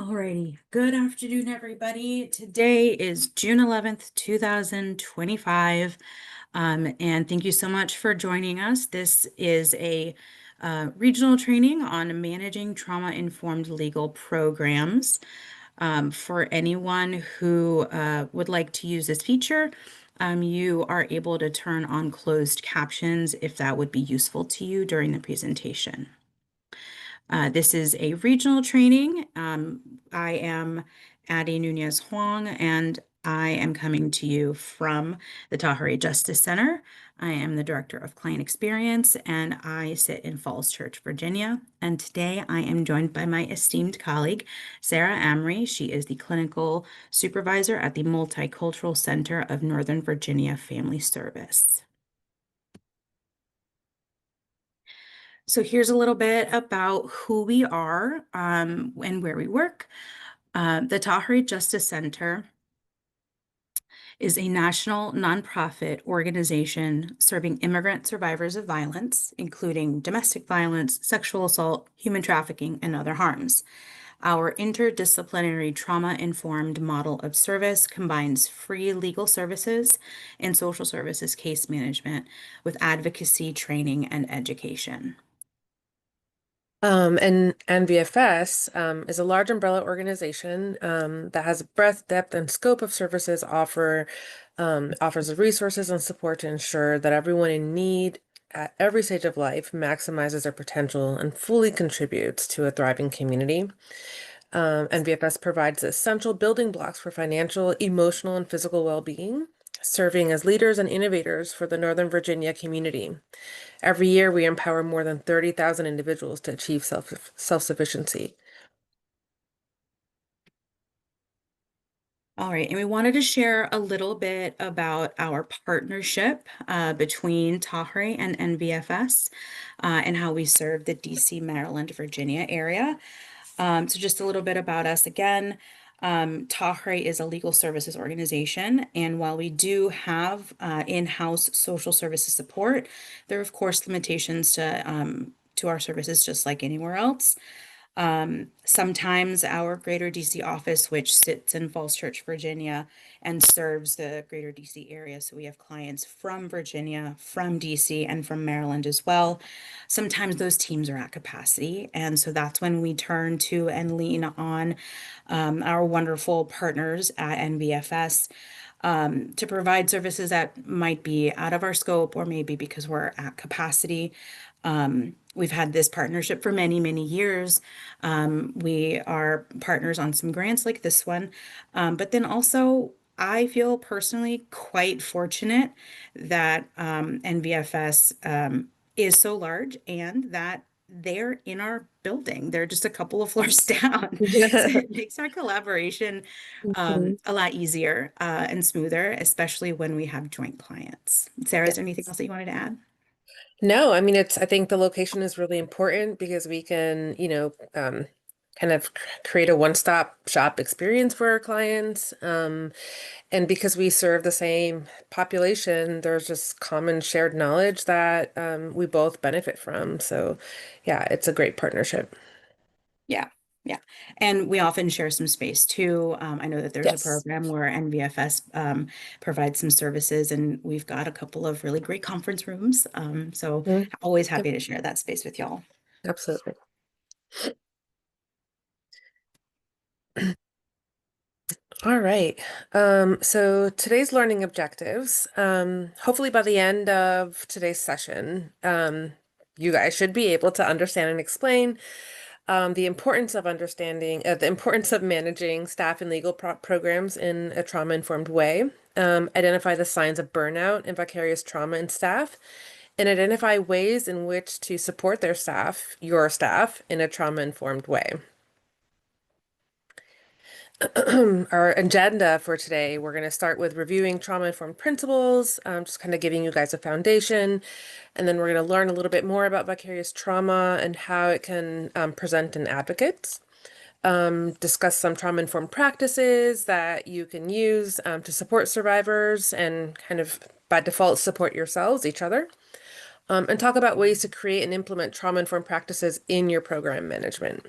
Alrighty. Good afternoon, everybody. Today is June 11th, 2025. And thank you so much for joining us. This is a regional training on managing trauma-informed legal programs. For anyone who would like to use this feature, you are able to turn on closed captions if that would be useful to you during the presentation. This is a regional training. I am Addie Nunez Huang, and I am coming to you from the Tahari Justice Center. I am the Director of Client Experience, and I sit in Falls Church, Virginia. And today I am joined by my esteemed colleague, Sarah Amory. She is the Clinical Supervisor at the Multicultural Center of Northern Virginia Family Service. So here's a little bit about who we are and where we work. The Tahari Justice Center is a national nonprofit organization serving immigrant survivors of violence, including domestic violence, sexual assault, human trafficking, and other harms. Our interdisciplinary trauma-informed model of service combines free legal services and social services case management with advocacy, training, and education. And NVFS is a large umbrella organization that has breadth, depth, and scope of services offers the resources and support to ensure that everyone in need at every stage of life maximizes their potential and fully contributes to a thriving community. NVFS provides essential building blocks for financial, emotional, and physical well-being, serving as leaders and innovators for the Northern Virginia community. Every year, we empower more than 30,000 individuals to achieve self-sufficiency. All right, and we wanted to share a little bit about our partnership between Tahari and NVFS and how we serve the DC, Maryland, Virginia area. So just a little bit about us again. Tahari is a legal services organization, and while we do have in-house social services support, there are of course limitations to our services just like anywhere else. Sometimes our Greater DC office, which sits in Falls Church, Virginia, and serves the Greater DC area. So we have clients from Virginia, from DC, and from Maryland as well. Sometimes those teams are at capacity. And so that's when we turn to and lean on our wonderful partners at NVFS to provide services that might be out of our scope or maybe because we're at capacity. We've had this partnership for many, many years. We are partners on some grants like this one, but then also I feel personally quite fortunate that NVFS is so large and that they're in our building. They're just a couple of floors down. So it makes our collaboration Mhm. a lot easier and smoother, especially when we have joint clients. Sarah, is there anything else that you wanted to add? No, I mean, I think the location is really important because we can, kind of create a one-stop shop experience for our clients. And because we serve the same population, there's just common shared knowledge that we both benefit from. So, yeah, it's a great partnership. Yeah, yeah. And we often share some space too. I know that there's a Yes. program where NVFS provides some services, and we've got a couple of really great conference rooms. So Mhm. always Yep, happy to share that space with y'all. absolutely. All right. So today's learning objectives, hopefully by the end of today's session, you guys should be able to understand and explain the importance of the importance of managing staff and legal programs in a trauma-informed way, identify the signs of burnout and vicarious trauma in staff, and identify ways in which to support your staff, in a trauma-informed way. Our agenda for today, we're going to start with reviewing trauma-informed principles, just kind of giving you guys a foundation, and then we're going to learn a little bit more about vicarious trauma and how it can present in advocates. Discuss some trauma-informed practices that you can use to support survivors and kind of by default support yourselves, each other, and talk about ways to create and implement trauma-informed practices in your program management.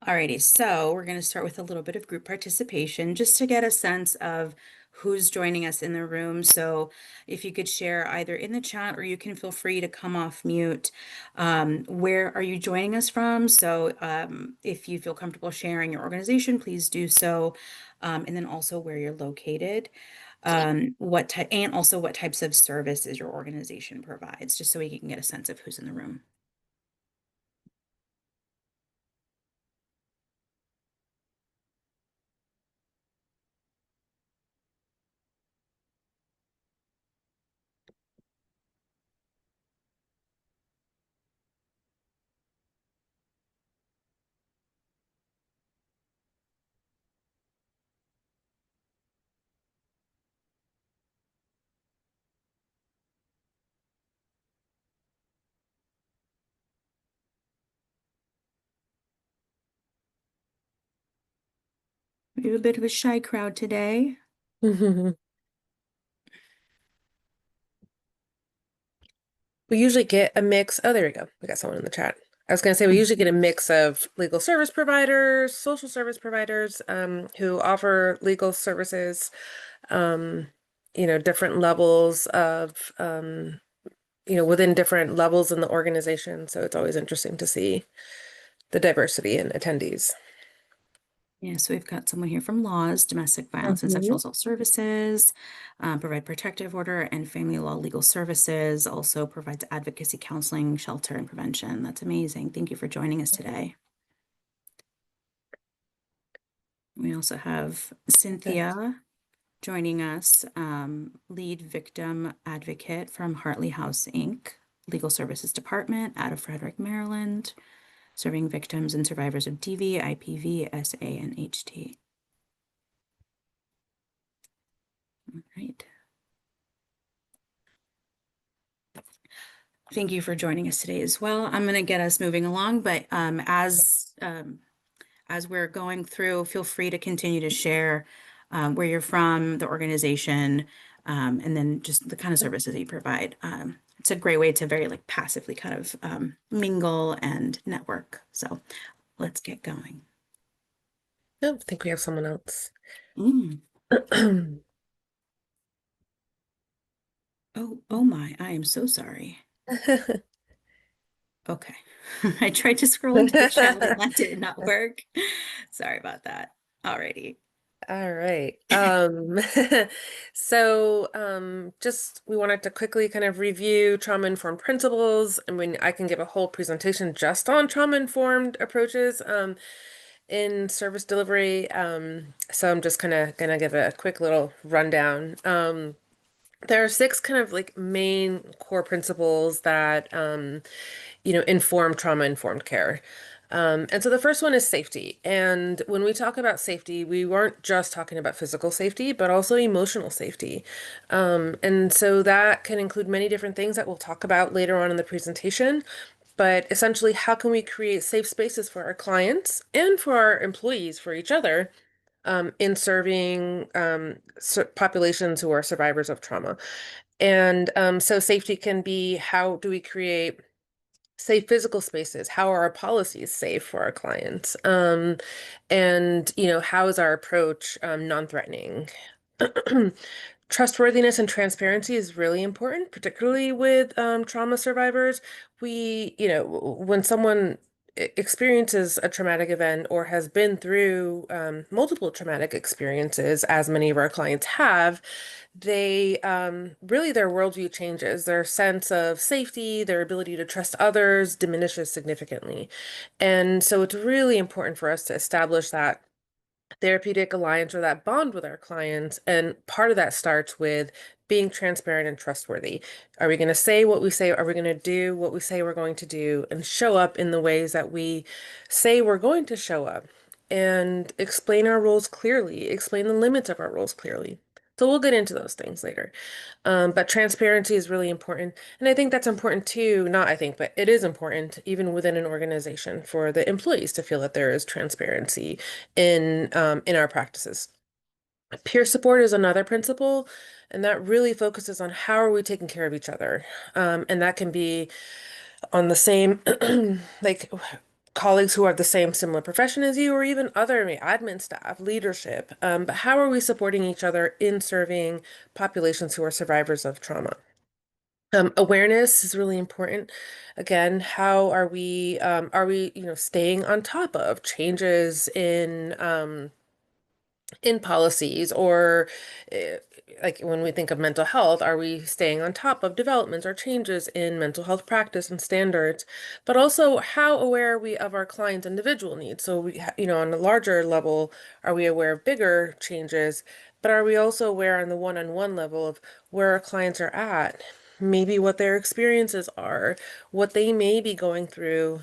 Alrighty, so we're going to start with a little bit of group participation just to get a sense of who's joining us in the room. So if you could share either in the chat or you can feel free to come off mute. Where are you joining us from? So if you feel comfortable sharing your organization, please do so. And then also where you're located. What type and also what types of services your organization provides, just so we can get a sense of who's in the room. We have a bit of a shy crowd today. We usually get a mix. Oh, there we go. We got someone in the chat. I was going to say we usually get a mix of legal service providers, social service providers, who offer legal services, um, different levels of, within different levels in the organization. So it's always interesting to see the diversity in attendees. Yeah, so we've got someone here from Laws, Domestic Violence and Sexual Assault Services, provide protective order and family law legal services, also provides advocacy, counseling, shelter, and prevention. That's amazing. Thank you for joining us today. We also have Cynthia joining us, lead victim advocate from Hartley House, Inc., Legal Services Department out of Frederick, Maryland, serving victims and survivors of DV, IPV, SA, and HT. All right. Thank you for joining us today as well. I'm going to get us moving along, but as we're going through, feel free to continue to share where you're from, the organization, and then just the kind of services that you provide. It's a great way to very like passively kind of mingle and network. So let's get going. Oh, I think we have someone else. Oh my, I am so sorry. Okay. I tried to scroll into the chat and that did not work. Sorry about that. Alrighty. All right. Just we wanted to quickly kind of review trauma-informed principles. I mean, I can give a whole presentation just on trauma-informed approaches in service delivery. So I'm just kind of gonna give a quick little rundown. There are six kind of like main core principles that inform trauma-informed care. And so the first one is safety. And when we talk about safety, we weren't just talking about physical safety, but also emotional safety. And so that can include many different things that we'll talk about later on in the presentation. But essentially, how can we create safe spaces for our clients and for our employees, for each other, in serving populations who are survivors of trauma? And so safety can be, how do we create safe physical spaces? How are our policies safe for our clients? And how is our approach non-threatening? Trustworthiness and transparency is really important, particularly with trauma survivors. When someone experiences a traumatic event or has been through multiple traumatic experiences, as many of our clients have, they really their worldview changes. Their sense of safety, their ability to trust others diminishes significantly. And so it's really important for us to establish that therapeutic alliance or that bond with our clients. And part of that starts with being transparent and trustworthy. Are we going to say what we say? Are we going to do what we say we're going to do and show up in the ways that we say we're going to show up? And explain our roles clearly, explain the limits of our roles clearly. So we'll get into those things later. But transparency is really important. And I think that's important too, not I think, but it is important even within an organization for the employees to feel that there is transparency in our practices. Peer support is another principle, and that really focuses on how are we taking care of each other. And that can be on the same, like colleagues who are the same similar profession as you, or even other admin staff, leadership. But how are we supporting each other in serving populations who are survivors of trauma? Awareness is really important. Again, how are we, staying on top of changes in policies or uh, like when we think of mental health, are we staying on top of developments or changes in mental health practice and standards? But also, how aware are we of our clients' individual needs? So on a larger level, are we aware of bigger changes? But are we also aware on the one-on-one level of where our clients are at? Maybe what their experiences are, what they may be going through,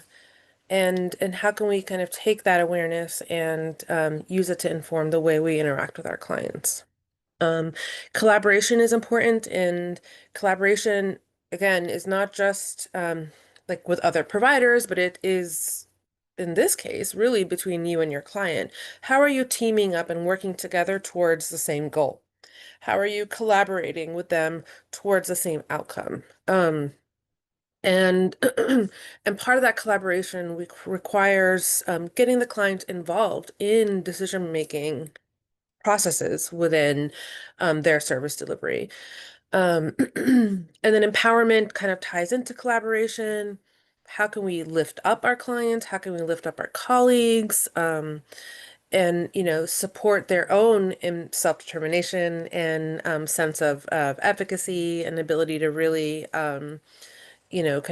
and how can we kind of take that awareness and use it to inform the way we interact with our clients? Um, Collaboration is important, and collaboration, again, is not just like with other providers, but it is, in this case, really between you and your client. How are you teaming up and working together towards the same goal? How are you collaborating with them towards the same outcome? And and part of that collaboration requires getting the client involved in decision-making processes within their service delivery. And then empowerment kind of ties into collaboration. How can we lift up our clients? How can we lift up our colleagues? And support their own self-determination and sense of efficacy and ability to really kind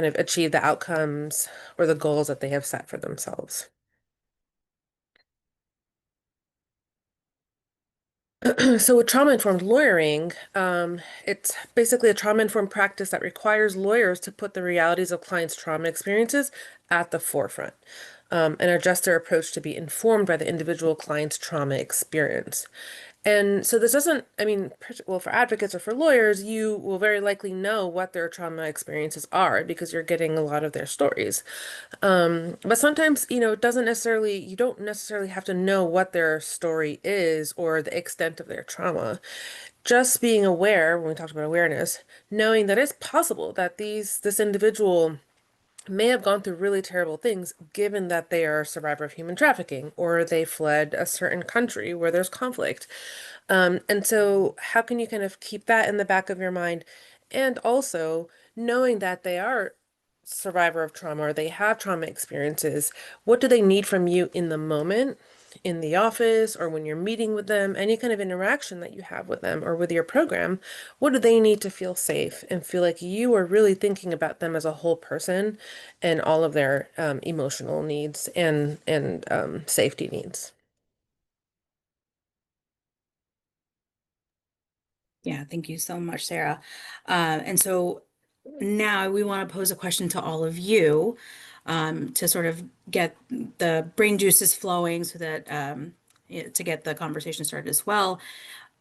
of achieve the outcomes or the goals that they have set for themselves. So with trauma-informed lawyering, it's basically a trauma-informed practice that requires lawyers to put the realities of clients' trauma experiences at the forefront, and adjust their approach to be informed by the individual client's trauma experience. And so this doesn't, I mean, well, for advocates or for lawyers, you will very likely know what their trauma experiences are because you're getting a lot of their stories. But sometimes, it doesn't necessarily, you don't necessarily have to know what their story is or the extent of their trauma. Just being aware, when we talked about awareness, knowing that it's possible that this individual may have gone through really terrible things given that they are a survivor of human trafficking or they fled a certain country where there's conflict. And so how can you kind of keep that in the back of your mind? And also knowing that they are survivor of trauma or they have trauma experiences, what do they need from you in the moment, in the office, or when you're meeting with them, any kind of interaction that you have with them or with your program, what do they need to feel safe and feel like you are really thinking about them as a whole person and all of their emotional needs and safety needs? Yeah, thank you so much, Sarah. And so now we want to pose a question to all of you to sort of get the brain juices flowing so that to get the conversation started as well.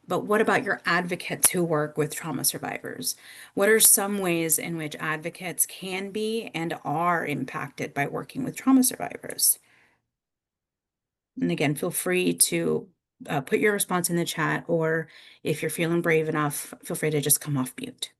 But what about your advocates who work with trauma survivors? What are some ways in which advocates can be and are impacted by working with trauma survivors? And again, feel free to put your response in the chat, or if you're feeling brave enough, feel free to just come off mute.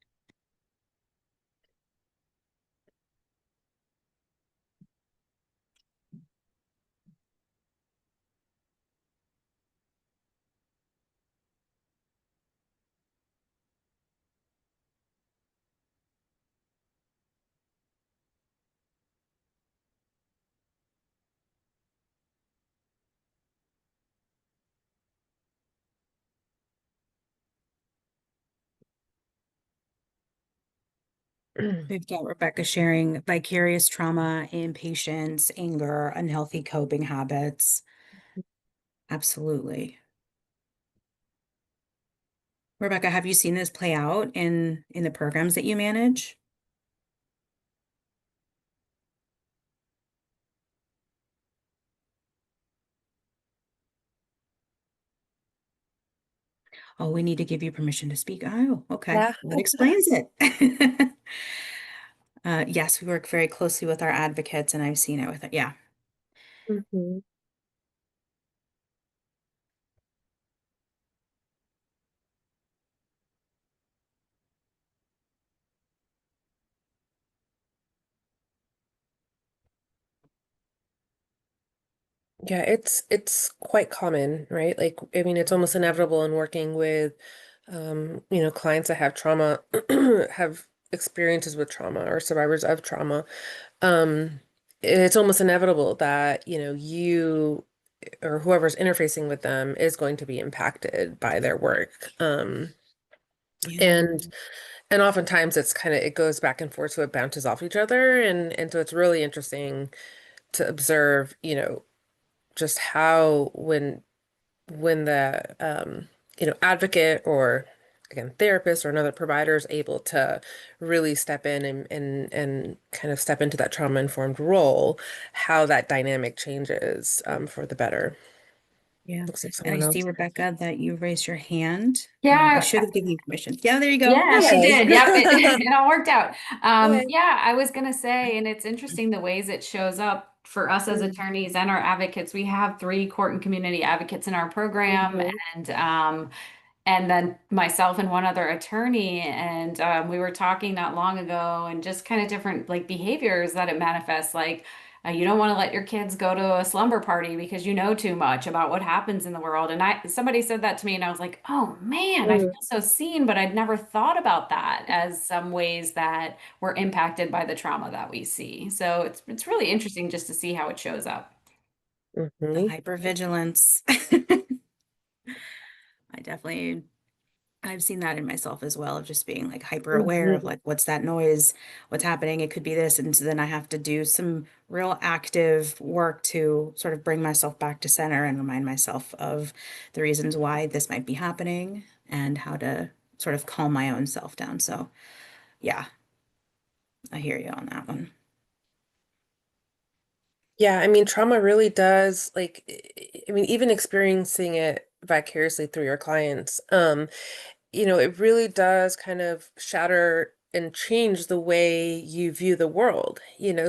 We've got Rebecca sharing vicarious trauma, impatience, anger, unhealthy coping habits. Absolutely. Rebecca, have you seen this play out in the programs that you manage? Oh, we need to give you permission to speak. Oh, okay. Yeah. That explains it. Yes, we work very closely with our advocates, and I've seen it with it. Yeah. Mhm. Yeah, it's quite common, right? Like, I mean, it's almost inevitable in working with, clients that have trauma, have experiences with trauma or survivors of trauma. Um, it's almost inevitable that, you or whoever's interfacing with them is going to be impacted by their work. Yeah. And and oftentimes it goes back and forth, so it bounces off each other, and so it's really interesting to observe, just how when the advocate or again therapist or another provider is able to really step in and kind of step into that trauma informed role, how that dynamic changes for the better. Yeah. Looks like And I someone see, else. Rebecca, that you raised your hand. I Yeah, should have given you permission. Yeah, there you go. yeah, she Yay. did. Yep, it all worked out. Yay. Yeah, I was gonna say, and it's interesting the ways it shows up for us as Mhm. attorneys and our advocates. We have three court and community advocates in our program, Mhm. and and then myself and one other attorney, and we were talking not long ago, and just kind of different like behaviors that it manifests. Like you don't want to let your kids go to a slumber party because you know too much about what happens in the world. And somebody said that to me, and I was like, oh man, I feel Mhm. so seen, but I'd never thought about that as some ways that we're impacted by the trauma that we see. So it's really interesting just to see how it shows up. The Mhm. hypervigilance. I definitely, I've seen that in myself as well, of just being like hyper aware of Mhm. like, what's that noise? What's happening? It could be this. And so then I have to do some real active work to sort of bring myself back to center and remind myself of the reasons why this might be happening and how to sort of calm my own self down. So yeah, I hear you on that one. Yeah, I mean, trauma really does, like, I mean, even experiencing it vicariously through your clients, it really does kind of shatter and change the way you view the world,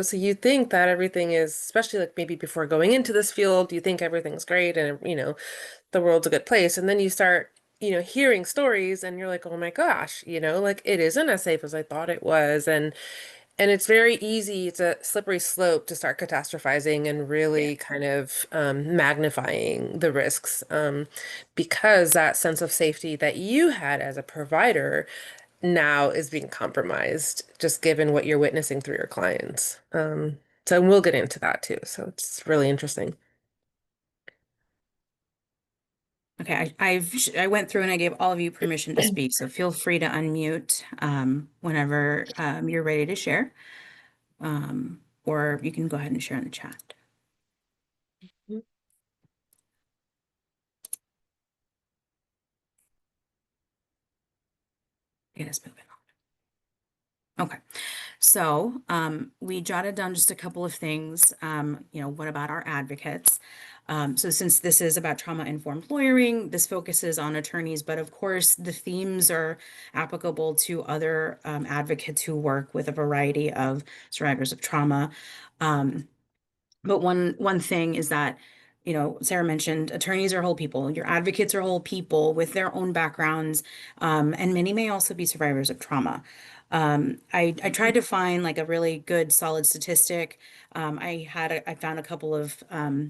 So you think that everything is, especially like maybe before going into this field, you think everything's great and, the world's a good place. And then you start, hearing stories and you're like, oh my gosh, like it isn't as safe as I thought it was. And it's very easy, it's a slippery slope to start catastrophizing and Yeah. really kind of magnifying the risks, because that sense of safety that you had as a provider now is being compromised, just given what you're witnessing through your clients. So we'll get into that too. So it's really interesting. Okay, I went through and I gave all of you permission to speak, so feel free to unmute whenever you're ready to share, or you can go ahead and share in the chat. Get us moving on. Okay, so we jotted down just a couple of things. What about our advocates? So since this is about trauma-informed lawyering, this focuses on attorneys, but of course the themes are applicable to other advocates who work with a variety of survivors of trauma. Um, But one thing is that, Sarah mentioned attorneys are whole people. Your advocates are whole people with their own backgrounds, and many may also be survivors of trauma. I tried to find like a really good solid statistic. I found a couple of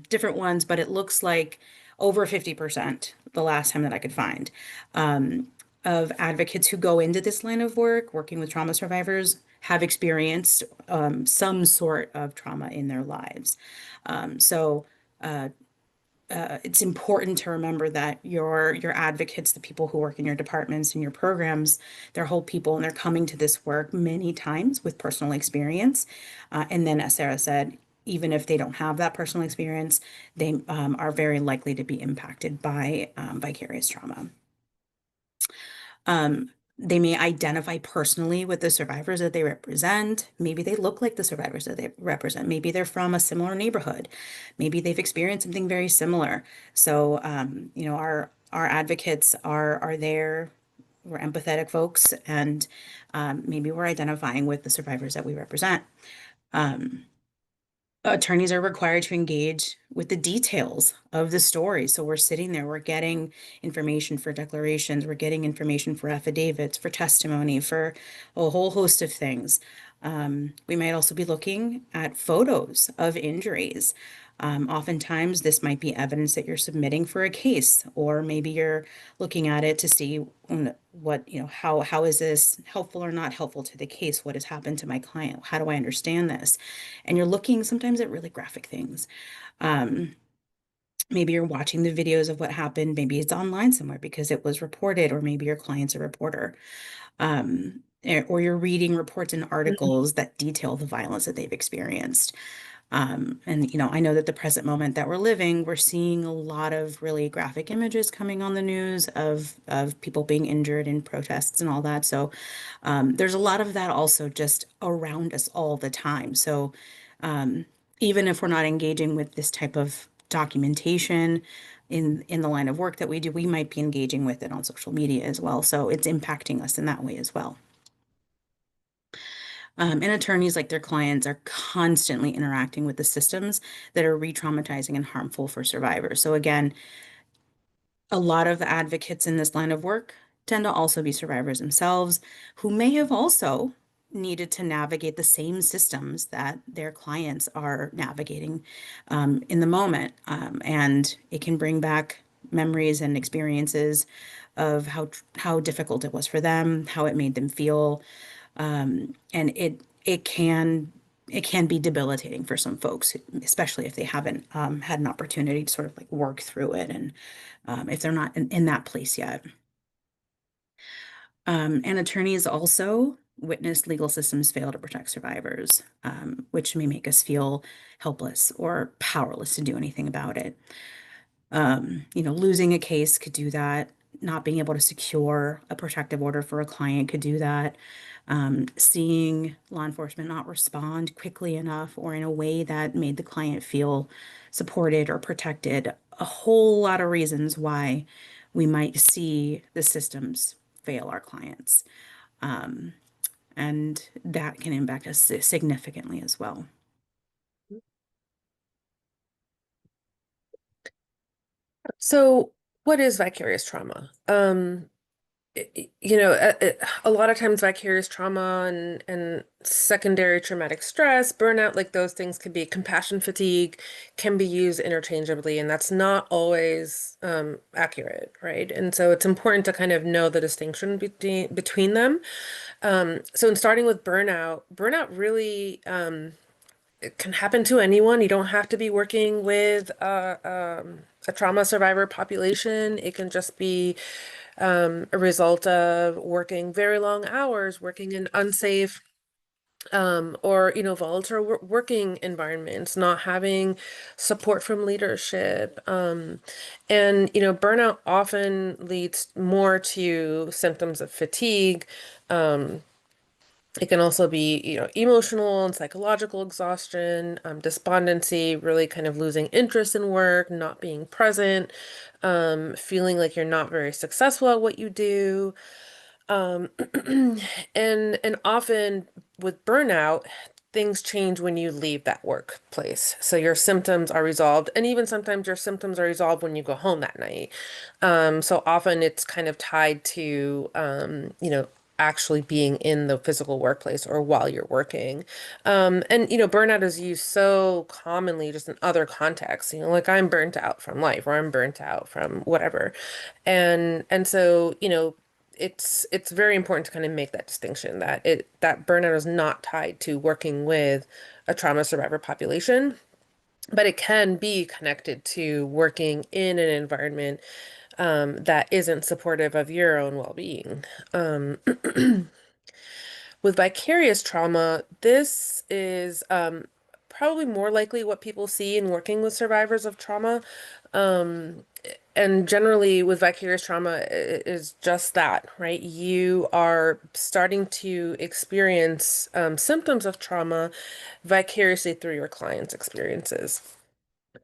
different ones, but it looks like over 50% the last time that I could find of advocates who go into this line of work, working with trauma survivors, have experienced some sort of trauma in their lives. So it's important to remember that your advocates, the people who work in your departments and your programs, they're whole people and they're coming to this work many times with personal experience. And then, as Sarah said, even if they don't have that personal experience, they are very likely to be impacted by vicarious trauma. Um, they may identify personally with the survivors that they represent. Maybe they look like the survivors that they represent. Maybe they're from a similar neighborhood. Maybe they've experienced something very similar. So, our advocates are there. We're empathetic folks, and maybe we're identifying with the survivors that we represent. Um, Attorneys are required to engage with the details of the story. So we're sitting there, we're getting information for declarations, we're getting information for affidavits, for testimony, for a whole host of things. We might also be looking at photos of injuries. Oftentimes, this might be evidence that you're submitting for a case, or maybe you're looking at it to see what, how is this helpful or not helpful to the case? What has happened to my client? How do I understand this? And you're looking sometimes at really graphic things. Maybe you're watching the videos of what happened. Maybe it's online somewhere because it was reported, or maybe your client's a reporter. Or you're reading reports and articles that detail the violence that they've experienced. And I know that the present moment that we're living, we're seeing a lot of really graphic images coming on the news of people being injured in protests and all that. So there's a lot of that also just around us all the time. So even if we're not engaging with this type of documentation in the line of work that we do, we might be engaging with it on social media as well. So it's impacting us in that way as well. And attorneys, like their clients, are constantly interacting with the systems that are re-traumatizing and harmful for survivors. So again, a lot of the advocates in this line of work tend to also be survivors themselves, who may have also needed to navigate the same systems that their clients are navigating in the moment. And it can bring back memories and experiences of how difficult it was for them, how it made them feel, and it can be debilitating for some folks, especially if they haven't had an opportunity to sort of like work through it, and if they're not in that place yet. And attorneys also witness legal systems fail to protect survivors, which may make us feel helpless or powerless to do anything about it. Losing a case could do that. Not being able to secure a protective order for a client could do that. Seeing law enforcement not respond quickly enough or in a way that made the client feel supported or protected. A whole lot of reasons why we might see the systems fail our clients. And that can impact us significantly as well. So, what is vicarious trauma? A lot of times vicarious trauma and secondary traumatic stress, burnout, like those things can be compassion fatigue, can be used interchangeably, and that's not always accurate, right? And so it's important to kind of know the distinction between them. So in starting with burnout really it can happen to anyone. You don't have to be working with a trauma survivor population. It can just be a result of working very long hours, working in unsafe or volatile working environments, not having support from leadership, and burnout often leads more to symptoms of fatigue. It can also be, emotional and psychological exhaustion, despondency, really kind of losing interest in work, not being present, feeling like you're not very successful at what you do. Um, and often with burnout, things change when you leave that workplace. So your symptoms are resolved, and even sometimes your symptoms are resolved when you go home that night. So often it's kind of tied to, actually being in the physical workplace or while you're working. And burnout is used so commonly just in other contexts, like I'm burnt out from life or I'm burnt out from whatever. And so, it's very important to kind of make that distinction that burnout is not tied to working with a trauma survivor population, but it can be connected to working in an environment that isn't supportive of your own well-being. Um, with vicarious trauma, this is probably more likely what people see in working with survivors of trauma. Um, and generally, with vicarious trauma, is just that, right? You are starting to experience symptoms of trauma vicariously through your client's experiences.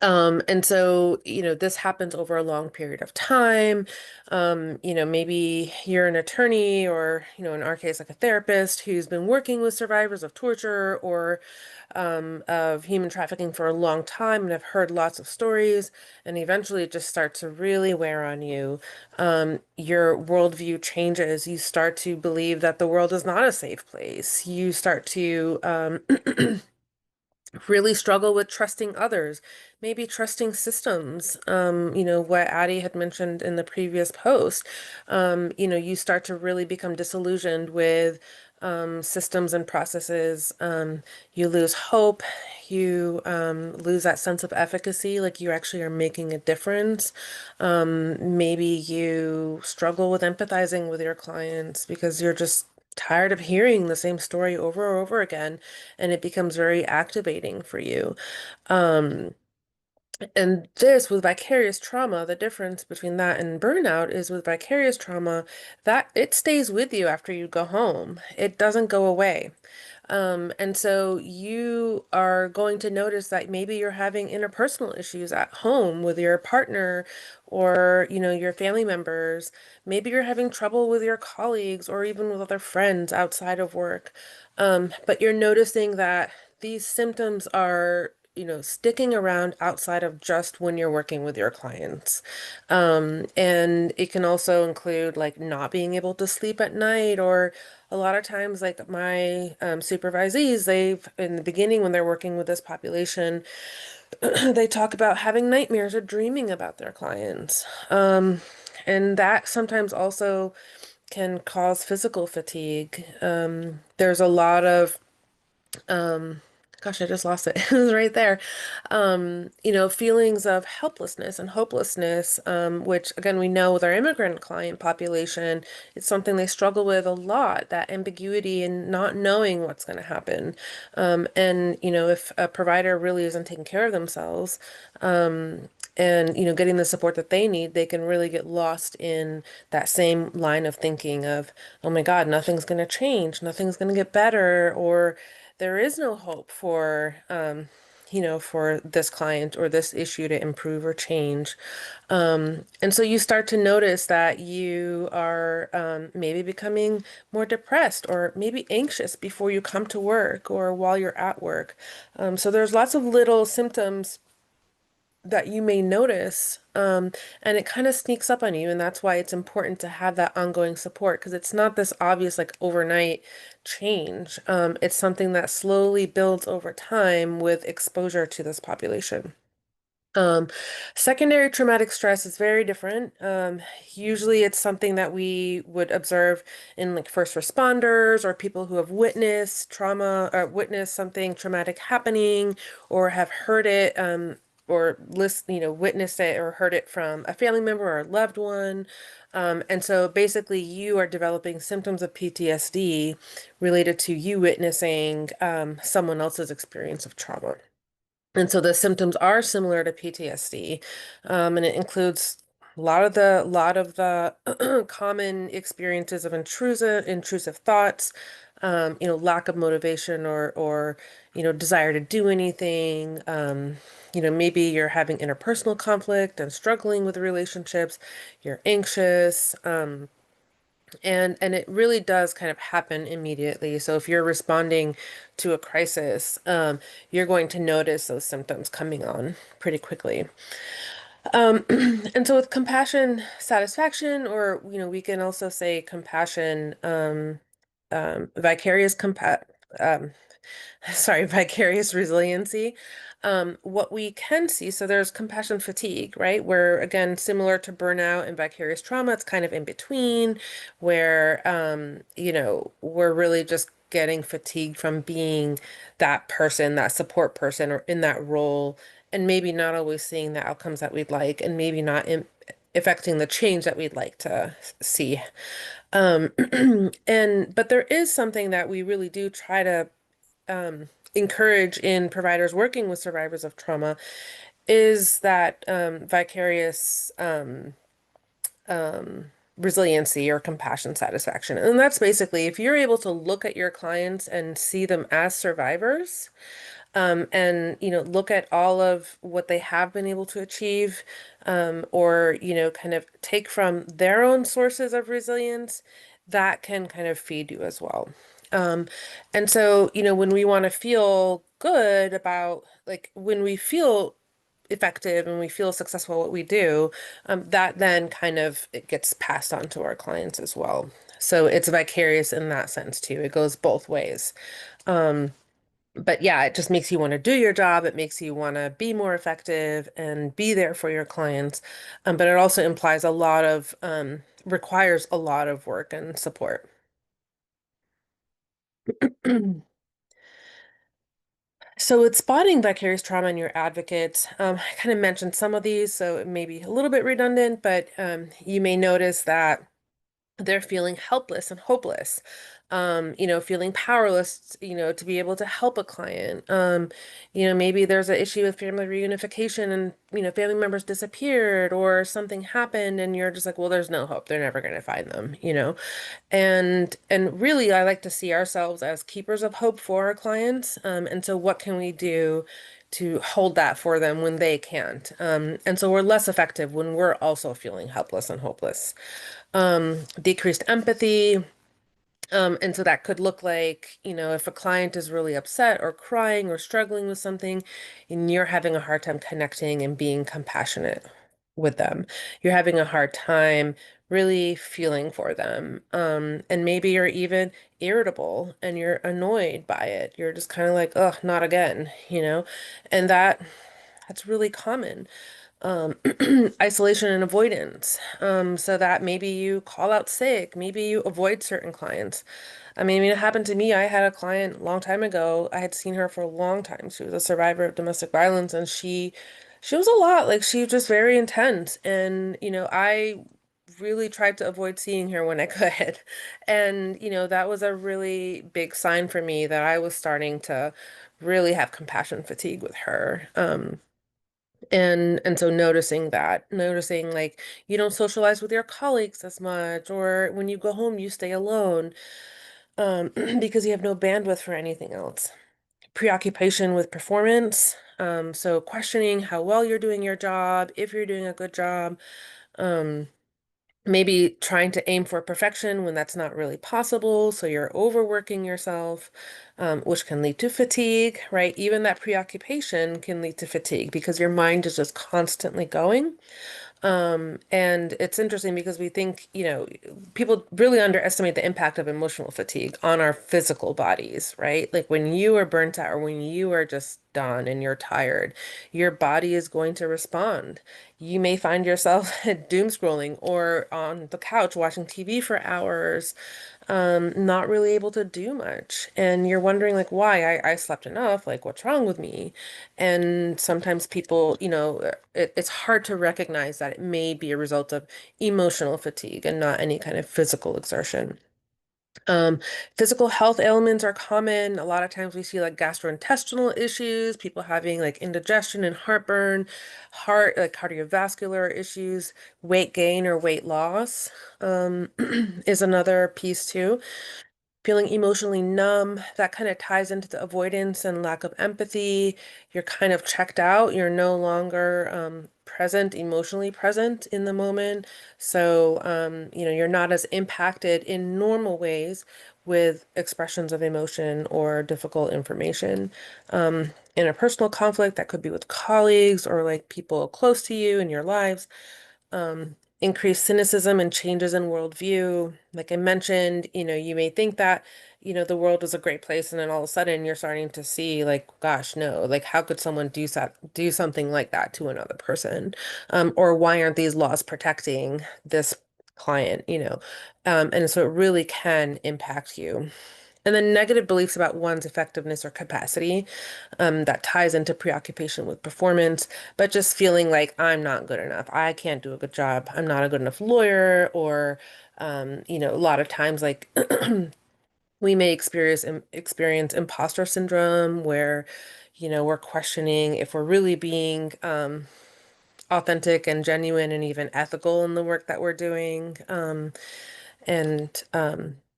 And so, this happens over a long period of time. Maybe you're an attorney or, in our case, like a therapist who's been working with survivors of torture or of human trafficking for a long time and have heard lots of stories. And eventually it just starts to really wear on you. Your worldview changes. You start to believe that the world is not a safe place. You start to really struggle with trusting others, maybe trusting systems. What Addie had mentioned in the previous post, you start to really become disillusioned with systems and processes. You lose hope. You lose that sense of efficacy, like you actually are making a difference. Maybe you struggle with empathizing with your clients because you're just tired of hearing the same story over and over again, and it becomes very activating for you. Um, and this with vicarious trauma, the difference between that and burnout is with vicarious trauma that it stays with you after you go home. It doesn't go away. And so you are going to notice that maybe you're having interpersonal issues at home with your partner or, your family members. Maybe you're having trouble with your colleagues or even with other friends outside of work. But you're noticing that these symptoms are, sticking around outside of just when you're working with your clients. And it can also include like not being able to sleep at night, or a lot of times, like my supervisees, they've, in the beginning when they're working with this population, they talk about having nightmares or dreaming about their clients. And that sometimes also can cause physical fatigue. There's a lot of gosh, I just lost it. It was right there. Feelings of helplessness and hopelessness, which again, we know with our immigrant client population, it's something they struggle with a lot, that ambiguity and not knowing what's going to happen. If a provider really isn't taking care of themselves, and getting the support that they need, they can really get lost in that same line of thinking of, oh my God, nothing's going to change, nothing's going to get better, or there is no hope for for this client or this issue to improve or change. And so you start to notice that you are maybe becoming more depressed or maybe anxious before you come to work or while you're at work. So there's lots of little symptoms that you may notice, and it kind of sneaks up on you, and that's why it's important to have that ongoing support, because it's not this obvious like overnight change. It's something that slowly builds over time with exposure to this population. Um, Secondary traumatic stress is very different. Usually it's something that we would observe in like first responders or people who have witnessed trauma or witnessed something traumatic happening or have heard it, or witnessed it or heard it from a family member or a loved one. And so basically you are developing symptoms of PTSD related to you witnessing, someone else's experience of trauma. And so the symptoms are similar to PTSD, and it includes a lot of the common experiences of intrusive thoughts, lack of motivation or desire to do anything. Maybe you're having interpersonal conflict and struggling with relationships. You're anxious. And it really does kind of happen immediately. So if you're responding to a crisis, you're going to notice those symptoms coming on pretty quickly. Um, and so with compassion satisfaction, or we can also say compassion, vicarious um, sorry, vicarious resiliency. What we can see, so there's compassion fatigue, right? Where again, similar to burnout and vicarious trauma, it's kind of in between, where we're really just getting fatigued from being that person, that support person, or in that role, and maybe not always seeing the outcomes that we'd like, and maybe not affecting the change that we'd like to see. Um, but there is something that we really do try to encourage in providers working with survivors of trauma, is that vicarious resiliency or compassion satisfaction. And that's basically if you're able to look at your clients and see them as survivors, and look at all of what they have been able to achieve, or kind of take from their own sources of resilience, that can kind of feed you as well. And so when we want to feel good about, like, when we feel effective and we feel successful at what we do, that then kind of it gets passed on to our clients as well. So it's vicarious in that sense too. It goes both ways. But yeah, it just makes you want to do your job. It makes you want to be more effective and be there for your clients. But it also implies requires a lot of work and support. So with spotting vicarious trauma in your advocates, I kind of mentioned some of these, so it may be a little bit redundant, but you may notice that they're feeling helpless and hopeless, feeling powerless, to be able to help a client. Maybe there's an issue with family reunification and, family members disappeared or something happened and you're just like, well, there's no hope. They're never going to find them. And really, I like to see ourselves as keepers of hope for our clients. And so what can we do to hold that for them when they can't? And so we're less effective when we're also feeling helpless and hopeless. Decreased empathy. And so that could look like, if a client is really upset or crying or struggling with something, and you're having a hard time connecting and being compassionate with them, you're having a hard time really feeling for them. And maybe you're even irritable and you're annoyed by it. You're just kind of like, oh, not again. And that's really common. um, Isolation and avoidance. So that maybe you call out sick, maybe you avoid certain clients. I mean, it happened to me. I had a client a long time ago. I had seen her for a long time. She was a survivor of domestic violence, and she was a lot. Like she was just very intense. And, I really tried to avoid seeing her when I could. And, that was a really big sign for me that I was starting to really have compassion fatigue with her. And so noticing like you don't socialize with your colleagues as much, or when you go home, you stay alone, because you have no bandwidth for anything else. Preoccupation with performance, so questioning how well you're doing your job, if you're doing a good job, um, maybe trying to aim for perfection when that's not really possible, so you're overworking yourself, which can lead to fatigue, right? Even that preoccupation can lead to fatigue because your mind is just constantly going. And it's interesting because we think, people really underestimate the impact of emotional fatigue on our physical bodies, right? Like when you are burnt out or when you are just done and you're tired, your body is going to respond. You may find yourself doom scrolling or on the couch watching TV for hours, not really able to do much. And you're wondering, like, why? I slept enough. Like, what's wrong with me? And sometimes people, it's hard to recognize that it may be a result of emotional fatigue and not any kind of physical exertion. Um, Physical health ailments are common. A lot of times we see like gastrointestinal issues, people having like indigestion and heartburn, like cardiovascular issues, weight gain or weight loss, is another piece too. Feeling emotionally numb, that kind of ties into the avoidance and lack of empathy. You're kind of checked out. You're no longer emotionally present in the moment. So, you're not as impacted in normal ways with expressions of emotion or difficult information. In a personal conflict, that could be with colleagues or like people close to you in your lives. Increased cynicism and changes in worldview. Like I mentioned, you may think that, the world is a great place, and then all of a sudden you're starting to see like, gosh, no, like how could someone do something like that to another person? Or why aren't these laws protecting this client, and so it really can impact you. And then negative beliefs about one's effectiveness or capacity, that ties into preoccupation with performance, but just feeling like I'm not good enough. I can't do a good job. I'm not a good enough lawyer, or, a lot of times like we may experience imposter syndrome where, we're questioning if we're really being authentic and genuine and even ethical in the work that we're doing. And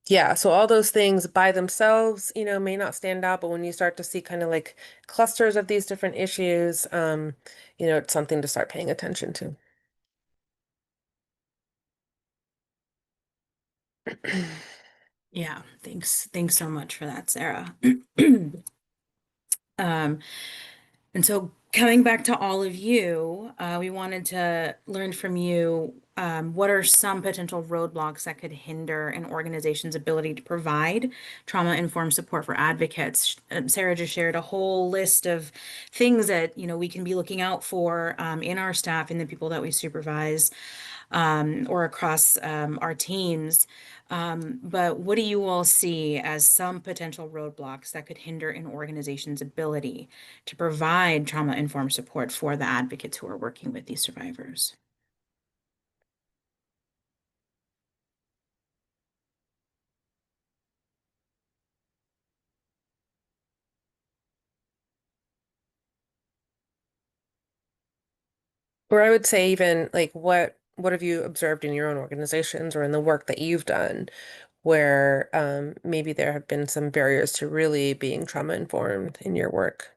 yeah, so all those things by themselves, may not stand out, but when you start to see kind of like clusters of these different issues, it's something to start paying attention to. Yeah, thanks. Thanks so much for that, Sarah. Um, And so, coming back to all of you, we wanted to learn from you what are some potential roadblocks that could hinder an organization's ability to provide trauma-informed support for advocates? Sarah just shared a whole list of things that, we can be looking out for in our staff and the people that we supervise or across our teams. But what do you all see as some potential roadblocks that could hinder an organization's ability to provide trauma-informed support for the advocates who are working with these survivors? Or I would say even like what have you observed in your own organizations or in the work that you've done where maybe there have been some barriers to really being trauma informed in your work?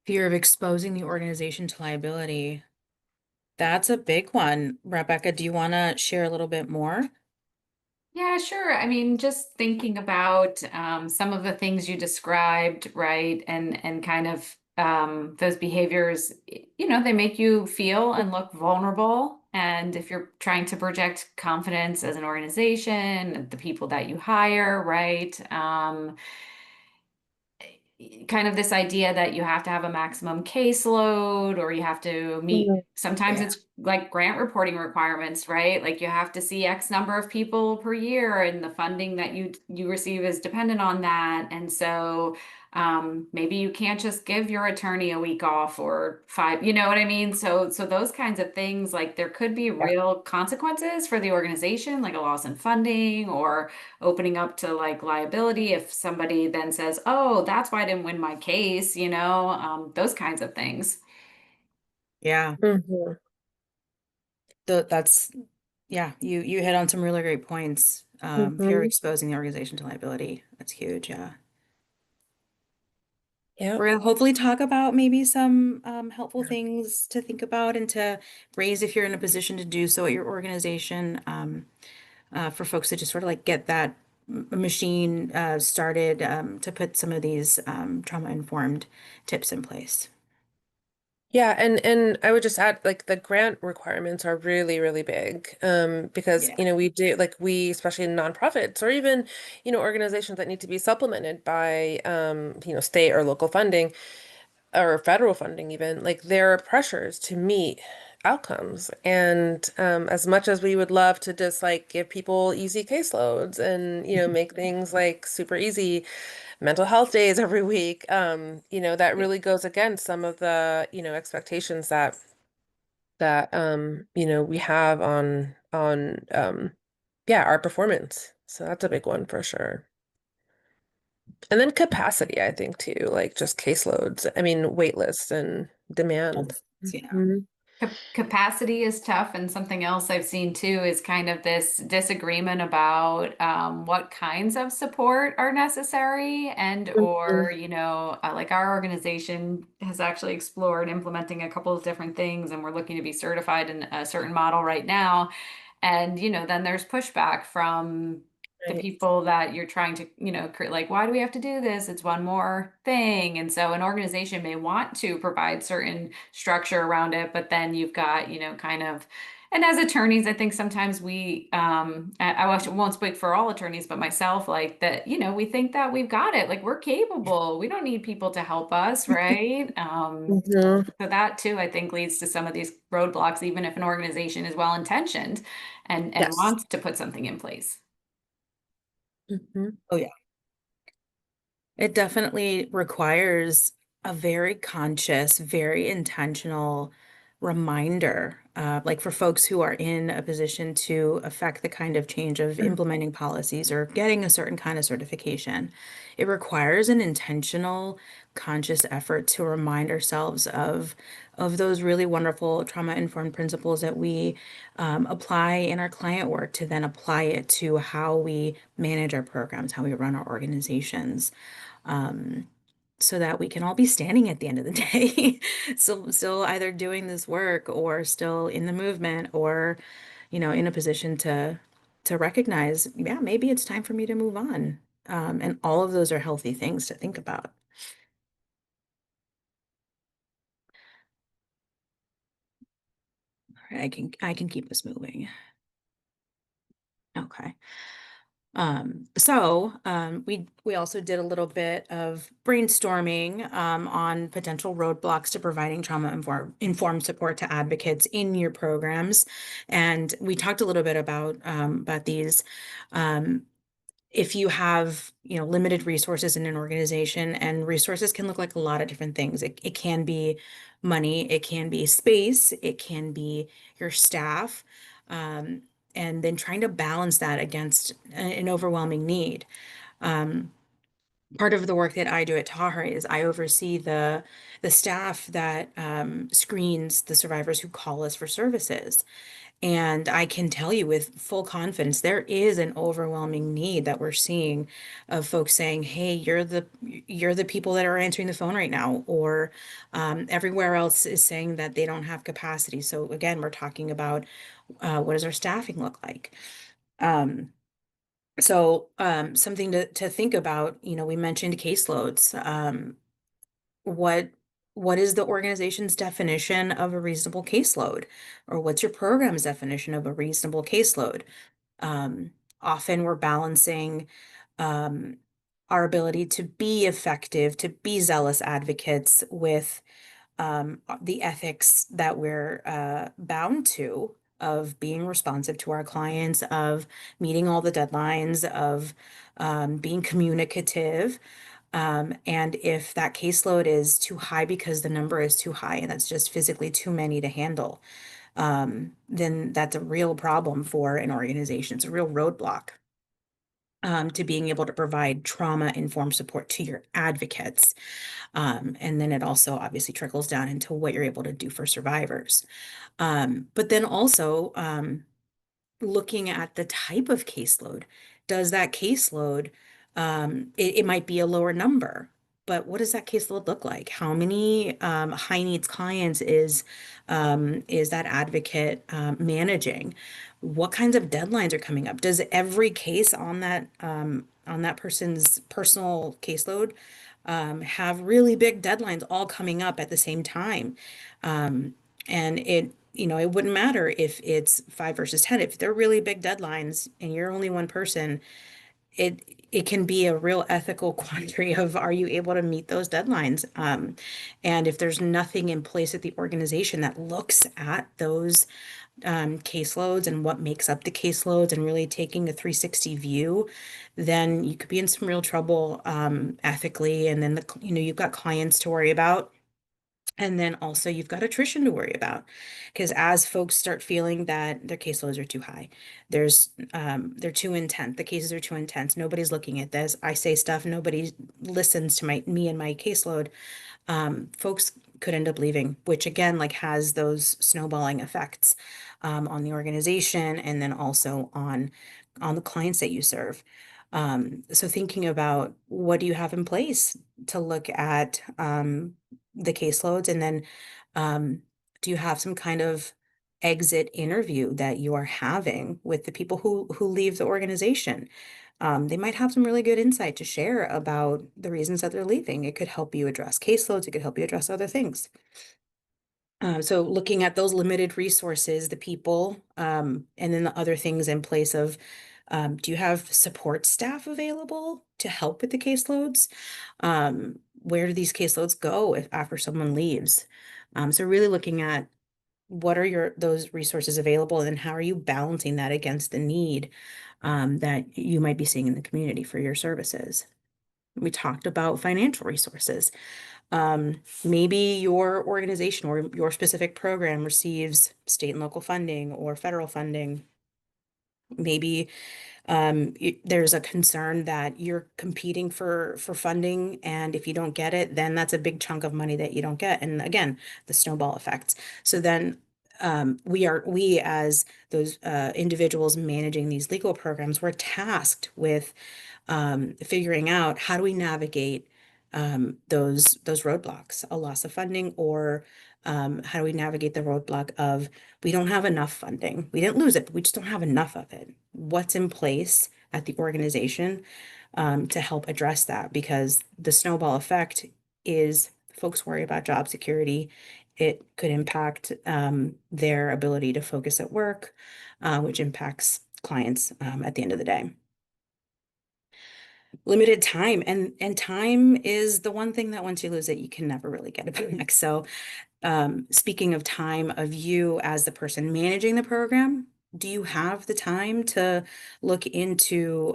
Fear of exposing the organization to liability. That's a big one. Rebecca, do you want to share a little bit more? Yeah, sure. I mean, just thinking about some of the things you described, right? And kind of those behaviors, they make you feel and look vulnerable. And if you're trying to project confidence as an organization, the people that you hire, right? Kind of this idea that you have to have a maximum caseload or you have to meet, Mhm. sometimes Yeah. it's like grant reporting requirements, right? Like you have to see X number of people per year and the funding that you receive is dependent on that. And so maybe you can't just give your attorney a week off or five, you know what I mean? So those kinds of things, like there could be Yeah. real consequences for the organization, like a loss in funding or opening up to like liability if somebody then says, "Oh, that's why I didn't win my case," those kinds of things. Yeah. Mhm. That's yeah, you hit on some really great points. Fear of Mhm. exposing the organization to liability. That's huge, yeah. We're Yep. gonna hopefully talk about maybe some helpful things to think about and to raise if you're in a position to do so at your organization, for folks to just sort of like get that machine started to put some of these trauma-informed tips in place. Yeah, and I would just add like the grant requirements are really, really big. Because Yeah. we do like we especially in nonprofits or even organizations that need to be supplemented by state or local funding or federal funding even, like there are pressures to meet outcomes. And as much as we would love to just like give people easy caseloads and make things like super easy mental health days every week, that Yeah. really goes against some of the expectations that we have on yeah, our performance. So that's a big one for sure. And then capacity, I think too, like just caseloads. I mean, wait lists and demand. Yeah. Mhm. Capacity is tough, and something else I've seen too is kind of this disagreement about what kinds of support are necessary, and Mhm. or like our organization has actually explored implementing a couple of different things, and we're looking to be certified in a certain model right now. And, then there's pushback from the Right. people that you're trying to, create, like, why do we have to do this? It's one more thing. And so an organization may want to provide certain structure around it, but then you've got, kind of, and as attorneys, I think sometimes I won't speak for all attorneys, but myself, like that, we think that we've got it. Like we're capable. We don't need people to help us, right? Mhm. So that too, I think, leads to some of these roadblocks, even if an organization is well intentioned and Yes. wants to put something in place. Mhm. Oh yeah. It definitely requires a very conscious, very intentional reminder, like for folks who are in a position to affect the kind of change of implementing policies or getting a certain kind of certification. It requires an intentional, conscious effort to remind ourselves of those really wonderful trauma-informed principles that we apply in our client work to then apply it to how we manage our programs, how we run our organizations. so that we can all be standing at the end of the day, still either doing this work or still in the movement or, in a position to recognize, yeah, maybe it's time for me to move on. And all of those are healthy things to think about. All right, I can keep this moving. Okay. We also did a little bit of brainstorming on potential roadblocks to providing informed support to advocates in your programs, and we talked a little bit about these. Um, if you have, limited resources in an organization, and resources can look like a lot of different things. It can be money, it can be space, it can be your staff, um, and then trying to balance that against an overwhelming need. Um, Part of the work that I do at Taher is I oversee the staff that screens the survivors who call us for services. And I can tell you with full confidence, there is an overwhelming need that we're seeing of folks saying, "Hey, you're the people that are answering the phone right now," or everywhere else is saying that they don't have capacity. So again, we're talking about what does our staffing look like? Um, Something to think about. We mentioned caseloads. What what is the organization's definition of a reasonable caseload, or what's your program's definition of a reasonable caseload? um, Often we're balancing um, our ability to be effective, to be zealous advocates with the ethics that we're bound to, of being responsive to our clients, of meeting all the deadlines, of being communicative. And if that caseload is too high because the number is too high and that's just physically too many to handle, then that's a real problem for an organization. It's a real roadblock to being able to provide trauma-informed support to your advocates. And then it also obviously trickles down into what you're able to do for survivors. But then also, looking at the type of caseload. Does that caseload, it might be a lower number, but what does that caseload look like? How many high needs clients is that advocate managing? What kinds of deadlines are coming up? Does every case on that person's personal caseload have really big deadlines all coming up at the same time? And it wouldn't matter if it's 5 versus 10. If they're really big deadlines and you're only one person, it can be a real ethical quandary of, are you able to meet those deadlines? And if there's nothing in place at the organization that looks at those caseloads and what makes up the caseloads and really taking a 360 view, then you could be in some real trouble ethically. And then you've got clients to worry about. And then also you've got attrition to worry about, because as folks start feeling that their caseloads are too high, they're too intense, the cases are too intense, nobody's looking at this. I say stuff, nobody listens to me and my caseload. Folks could end up leaving, which again, like, has those snowballing effects on the organization, and then also on the clients that you serve. So thinking about, what do you have in place to look at the caseloads, and then do you have some kind of exit interview that you are having with the people who leave the organization? They might have some really good insight to share about the reasons that they're leaving. It could help you address caseloads. It could help you address other things. So looking at those limited resources, the people, and then the other things in place of, do you have support staff available to help with the caseloads? Where do these caseloads go after someone leaves? So really looking at, what are those resources available, and how are you balancing that against the need that you might be seeing in the community for your services? We talked about financial resources. Maybe your organization or your specific program receives state and local funding or federal funding. Maybe there's a concern that you're competing for funding, and if you don't get it, then that's a big chunk of money that you don't get. And again, the snowball effects. So then we as those individuals managing these legal programs, we're tasked with figuring out, how do we navigate those roadblocks, a loss of funding, or how do we navigate the roadblock of we don't have enough funding. We didn't lose it, but we just don't have enough of it. What's in place at the organization to help address that? Because the snowball effect is folks worry about job security. It could impact their ability to focus at work, which impacts clients at the end of the day. Limited time, and time is the one thing that once you lose it, you can never really get it back. So speaking of time, of you as the person managing the program, do you have the time to look into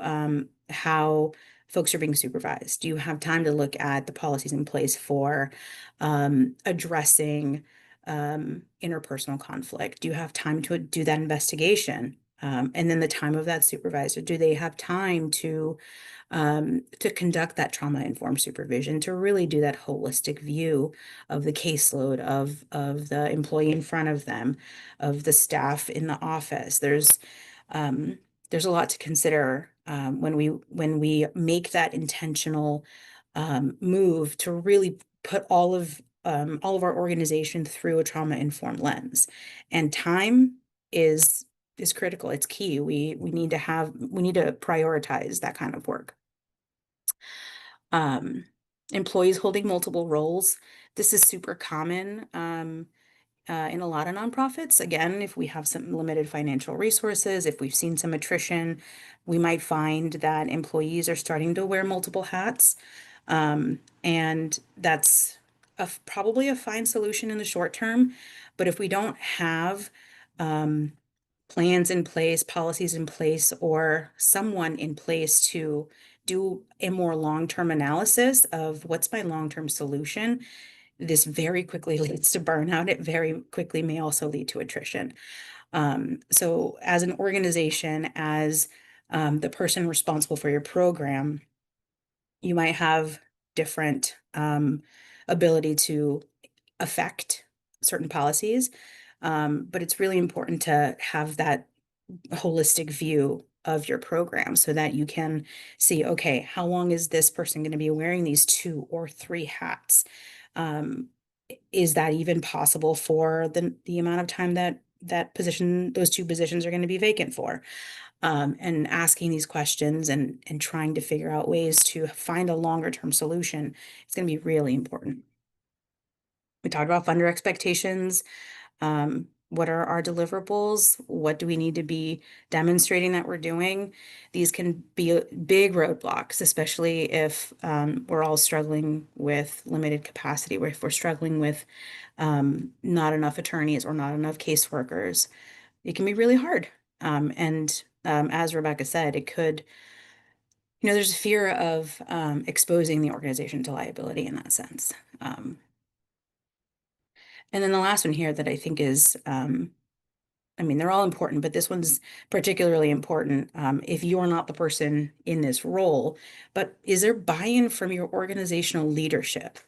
how folks are being supervised? Do you have time to look at the policies in place for addressing interpersonal conflict? Do you have time to do that investigation? And then the time of that supervisor, do they have time to conduct that trauma-informed supervision, to really do that holistic view of the caseload of the employee in front of them, of the staff in the office? There's a lot to consider when we make that intentional move to really put all of our organization through a trauma-informed lens. And time is critical. It's key. We need to prioritize that kind of work. Employees holding multiple roles. This is super common in a lot of nonprofits. Again, if we have some limited financial resources, if we've seen some attrition, we might find that employees are starting to wear multiple hats. And that's probably a fine solution in the short term. But if we don't have plans in place, policies in place, or someone in place to do a more long-term analysis of what's my long-term solution, this very quickly leads to burnout. It very quickly may also lead to attrition. So as an organization, as the person responsible for your program, you might have different ability to affect certain policies. But it's really important to have that holistic view of your program so that you can see, okay, how long is this person going to be wearing these 2 or 3 hats? Is that even possible for the amount of time that those 2 positions are going to be vacant for? And asking these questions and trying to figure out ways to find a longer term solution is going to be really important. We talked about funder expectations. What are our deliverables? What do we need to be demonstrating that we're doing? These can be big roadblocks, especially if we're all struggling with limited capacity, or if we're struggling with not enough attorneys or not enough caseworkers. It can be really hard. And as Rebecca said, it could, there's a fear of exposing the organization to liability in that sense. And then the last one here that I think is, they're all important, but this one's particularly important if you're not the person in this role. But is there buy-in from your organizational leadership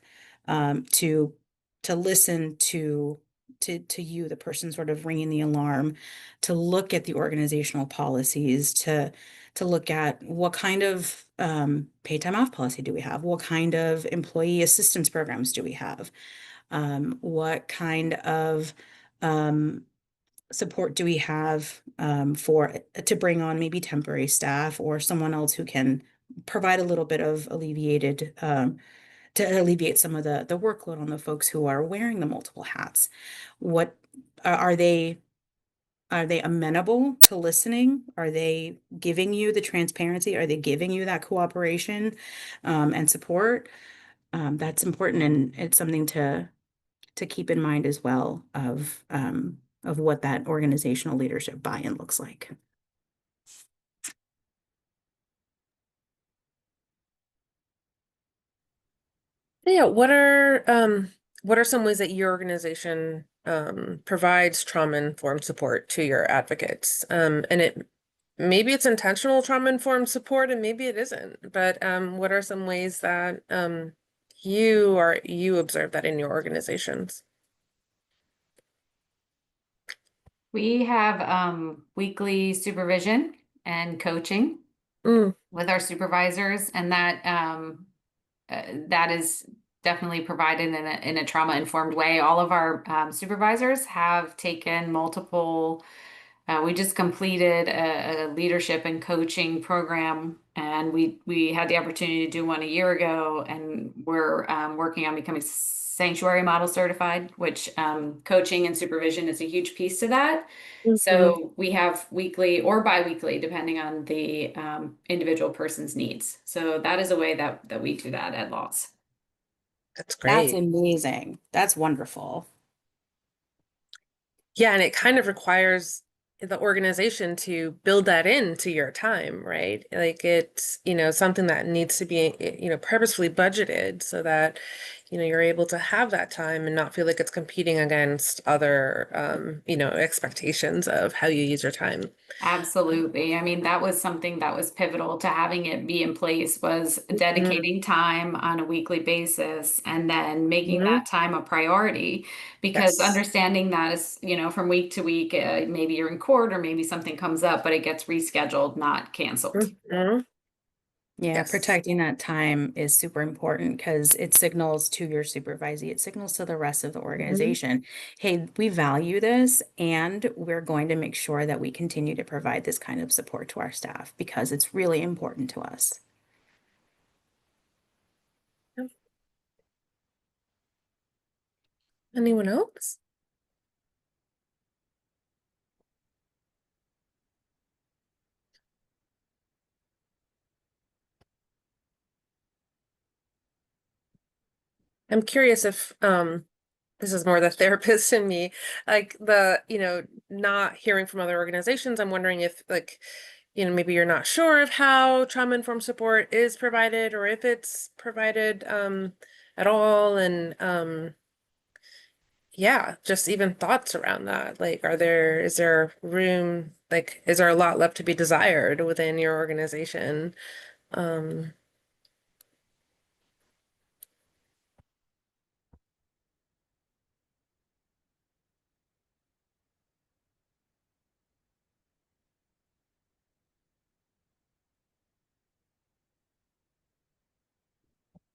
to listen to you, the person sort of ringing the alarm, to look at the organizational policies, to look at what kind of paid time off policy do we have? What kind of employee assistance programs do we have? What kind of support do we have to bring on maybe temporary staff or someone else who can provide a little bit of to alleviate some of the workload on the folks who are wearing the multiple hats? What are they amenable to listening? Are they giving you the transparency? Are they giving you that cooperation and support? That's important, and it's something to keep in mind as well of what that organizational leadership buy-in looks like. Yeah, what are some ways that your organization provides trauma-informed support to your advocates? And maybe it's intentional trauma-informed support and maybe it isn't, but what are some ways that you observe that in your organizations? We have weekly supervision and coaching with our supervisors, and that that is definitely provided in a trauma-informed way. All of our supervisors have taken multiple. We just completed a leadership and coaching program, and we had the opportunity to do one a year ago, and we're working on becoming sanctuary model certified, which coaching and supervision is a huge piece to that. Mhm. So we have weekly or biweekly, depending on the individual person's needs. So that is a way that we do that at Laws. That's That's great. amazing. That's wonderful. Yeah, and it kind of requires the organization to build that into your time, right? Like it's, something that needs to be, purposefully budgeted so that, you're able to have that time and not feel like it's competing against other, expectations of how you use your time. Absolutely. I mean, that was something that was pivotal to having it be in place was dedicating time on a weekly basis and then making Mm-hmm. that time a priority because Yes. understanding that is, from week to week, maybe you're in court or maybe something comes up, but it gets rescheduled, not canceled. Mhm. Yeah, Yes. protecting that time is super important because it signals to your supervisee, it signals to the rest of the Mhm. organization, hey, we value this and we're going to make sure that we continue to provide this kind of support to our staff because it's really important to us. Anyone else? I'm curious if this is more the therapist in me, like not hearing from other organizations. I'm wondering if maybe you're not sure of how trauma-informed support is provided or if it's provided at all. And yeah, just even thoughts around that. Like, is there room, like, is there a lot left to be desired within your organization? Um,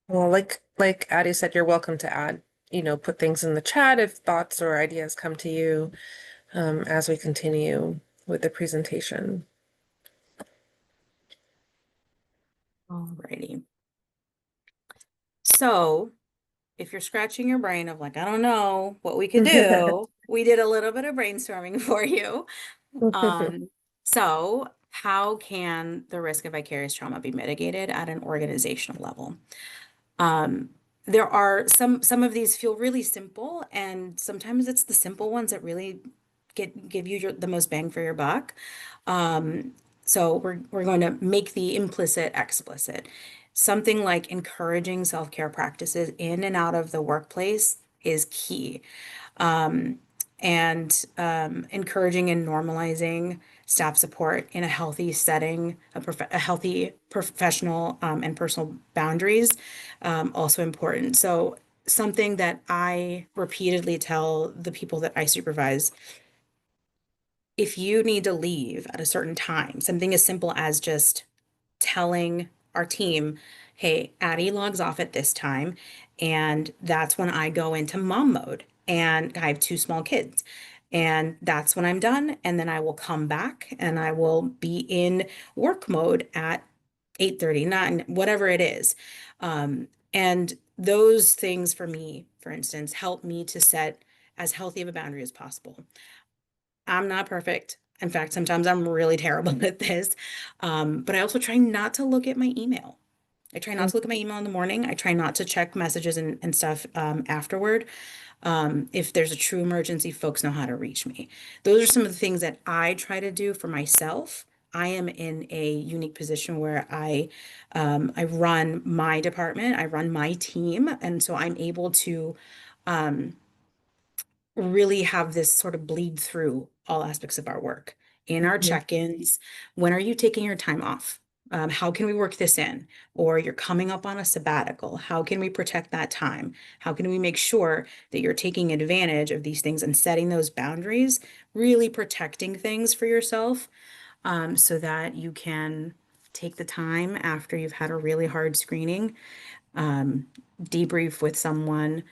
well, like Addie said, you're welcome to add, put things in the chat if thoughts or ideas come to you as we continue with the presentation. Alrighty. So if you're scratching your brain of like, I don't know what we could do, we did a little bit of brainstorming for you. So how can the risk of vicarious trauma be mitigated at an organizational level? Um, there are some of these feel really simple, and sometimes it's the simple ones that really give you the most bang for your buck. Um, so we're going to make the implicit explicit. Something like encouraging self-care practices in and out of the workplace is key. Um, and encouraging and normalizing staff support in a healthy setting, a healthy professional and personal boundaries, also important. So something that I repeatedly tell the people that I supervise, if you need to leave at a certain time, something as simple as just telling our team, hey, Addie logs off at this time, and that's when I go into mom mode. And I have two small kids. And that's when I'm done. And then I will come back and I will be in work mode at 8:30, 9, whatever it is. And those things for me, for instance, help me to set as healthy of a boundary as possible. I'm not perfect. In fact, sometimes I'm really terrible at this. But I also try not to look at my email. I try not to look at my email in the morning. I try not to check messages and stuff afterward. If there's a true emergency, folks know how to reach me. Those are some of the things that I try to do for myself. I am in a unique position where I run my department, I run my team, and so I'm able to um, really have this sort of bleed through all aspects of our work. In our Mhm. check-ins, when are you taking your time off? How can we work this in? Or you're coming up on a sabbatical. How can we protect that time? How can we make sure that you're taking advantage of these things and setting those boundaries, really protecting things for yourself, so that you can take the time after you've had a really hard screening debrief with someone,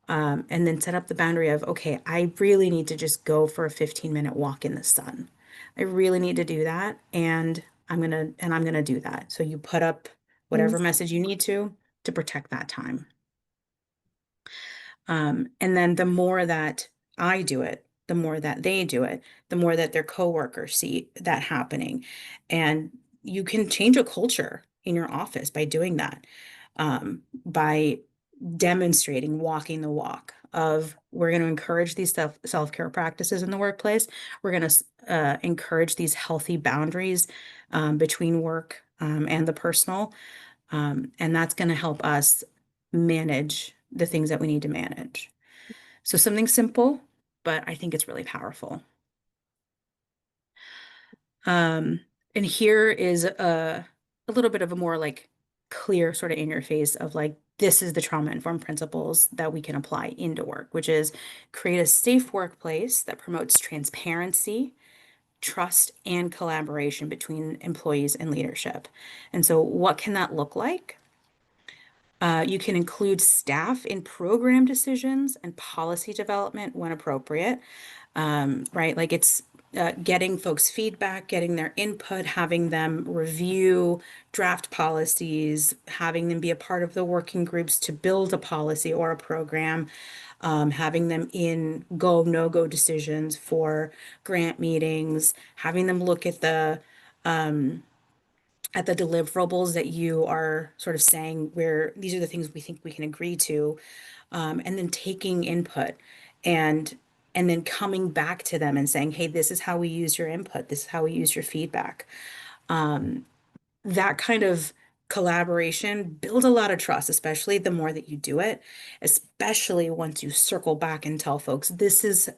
and then set up the boundary of, okay, I really need to just go for a 15-minute walk in the sun. I really need to do that, and I'm gonna do that. So you put up whatever message you need to protect that time. And then the more that I do it, the more that they do it, the more that their coworkers see that happening. And you can change a culture in your office by doing that, by demonstrating, walking the walk of, we're going to encourage these self-care practices in the workplace. We're going to encourage these healthy boundaries between work and the personal. And that's going to help us manage the things that we need to manage. So something simple, but I think it's really powerful. And here is a little bit of a more like clear sort of in your face of like, this is the trauma-informed principles that we can apply into work, which is create a safe workplace that promotes transparency, trust, and collaboration between employees and leadership. And so what can that look like? You can include staff in program decisions and policy development when appropriate, right? Like it's getting folks' feedback, getting their input, having them review draft policies, having them be a part of the working groups to build a policy or a program, having them in go, no-go decisions for grant meetings, having them look at the deliverables that you are sort of saying where these are the things we think we can agree to, and then taking input and then coming back to them and saying, hey, this is how we use your input, this is how we use your feedback. That kind of collaboration builds a lot of trust, especially the more that you do it, especially once you circle back and tell folks, this is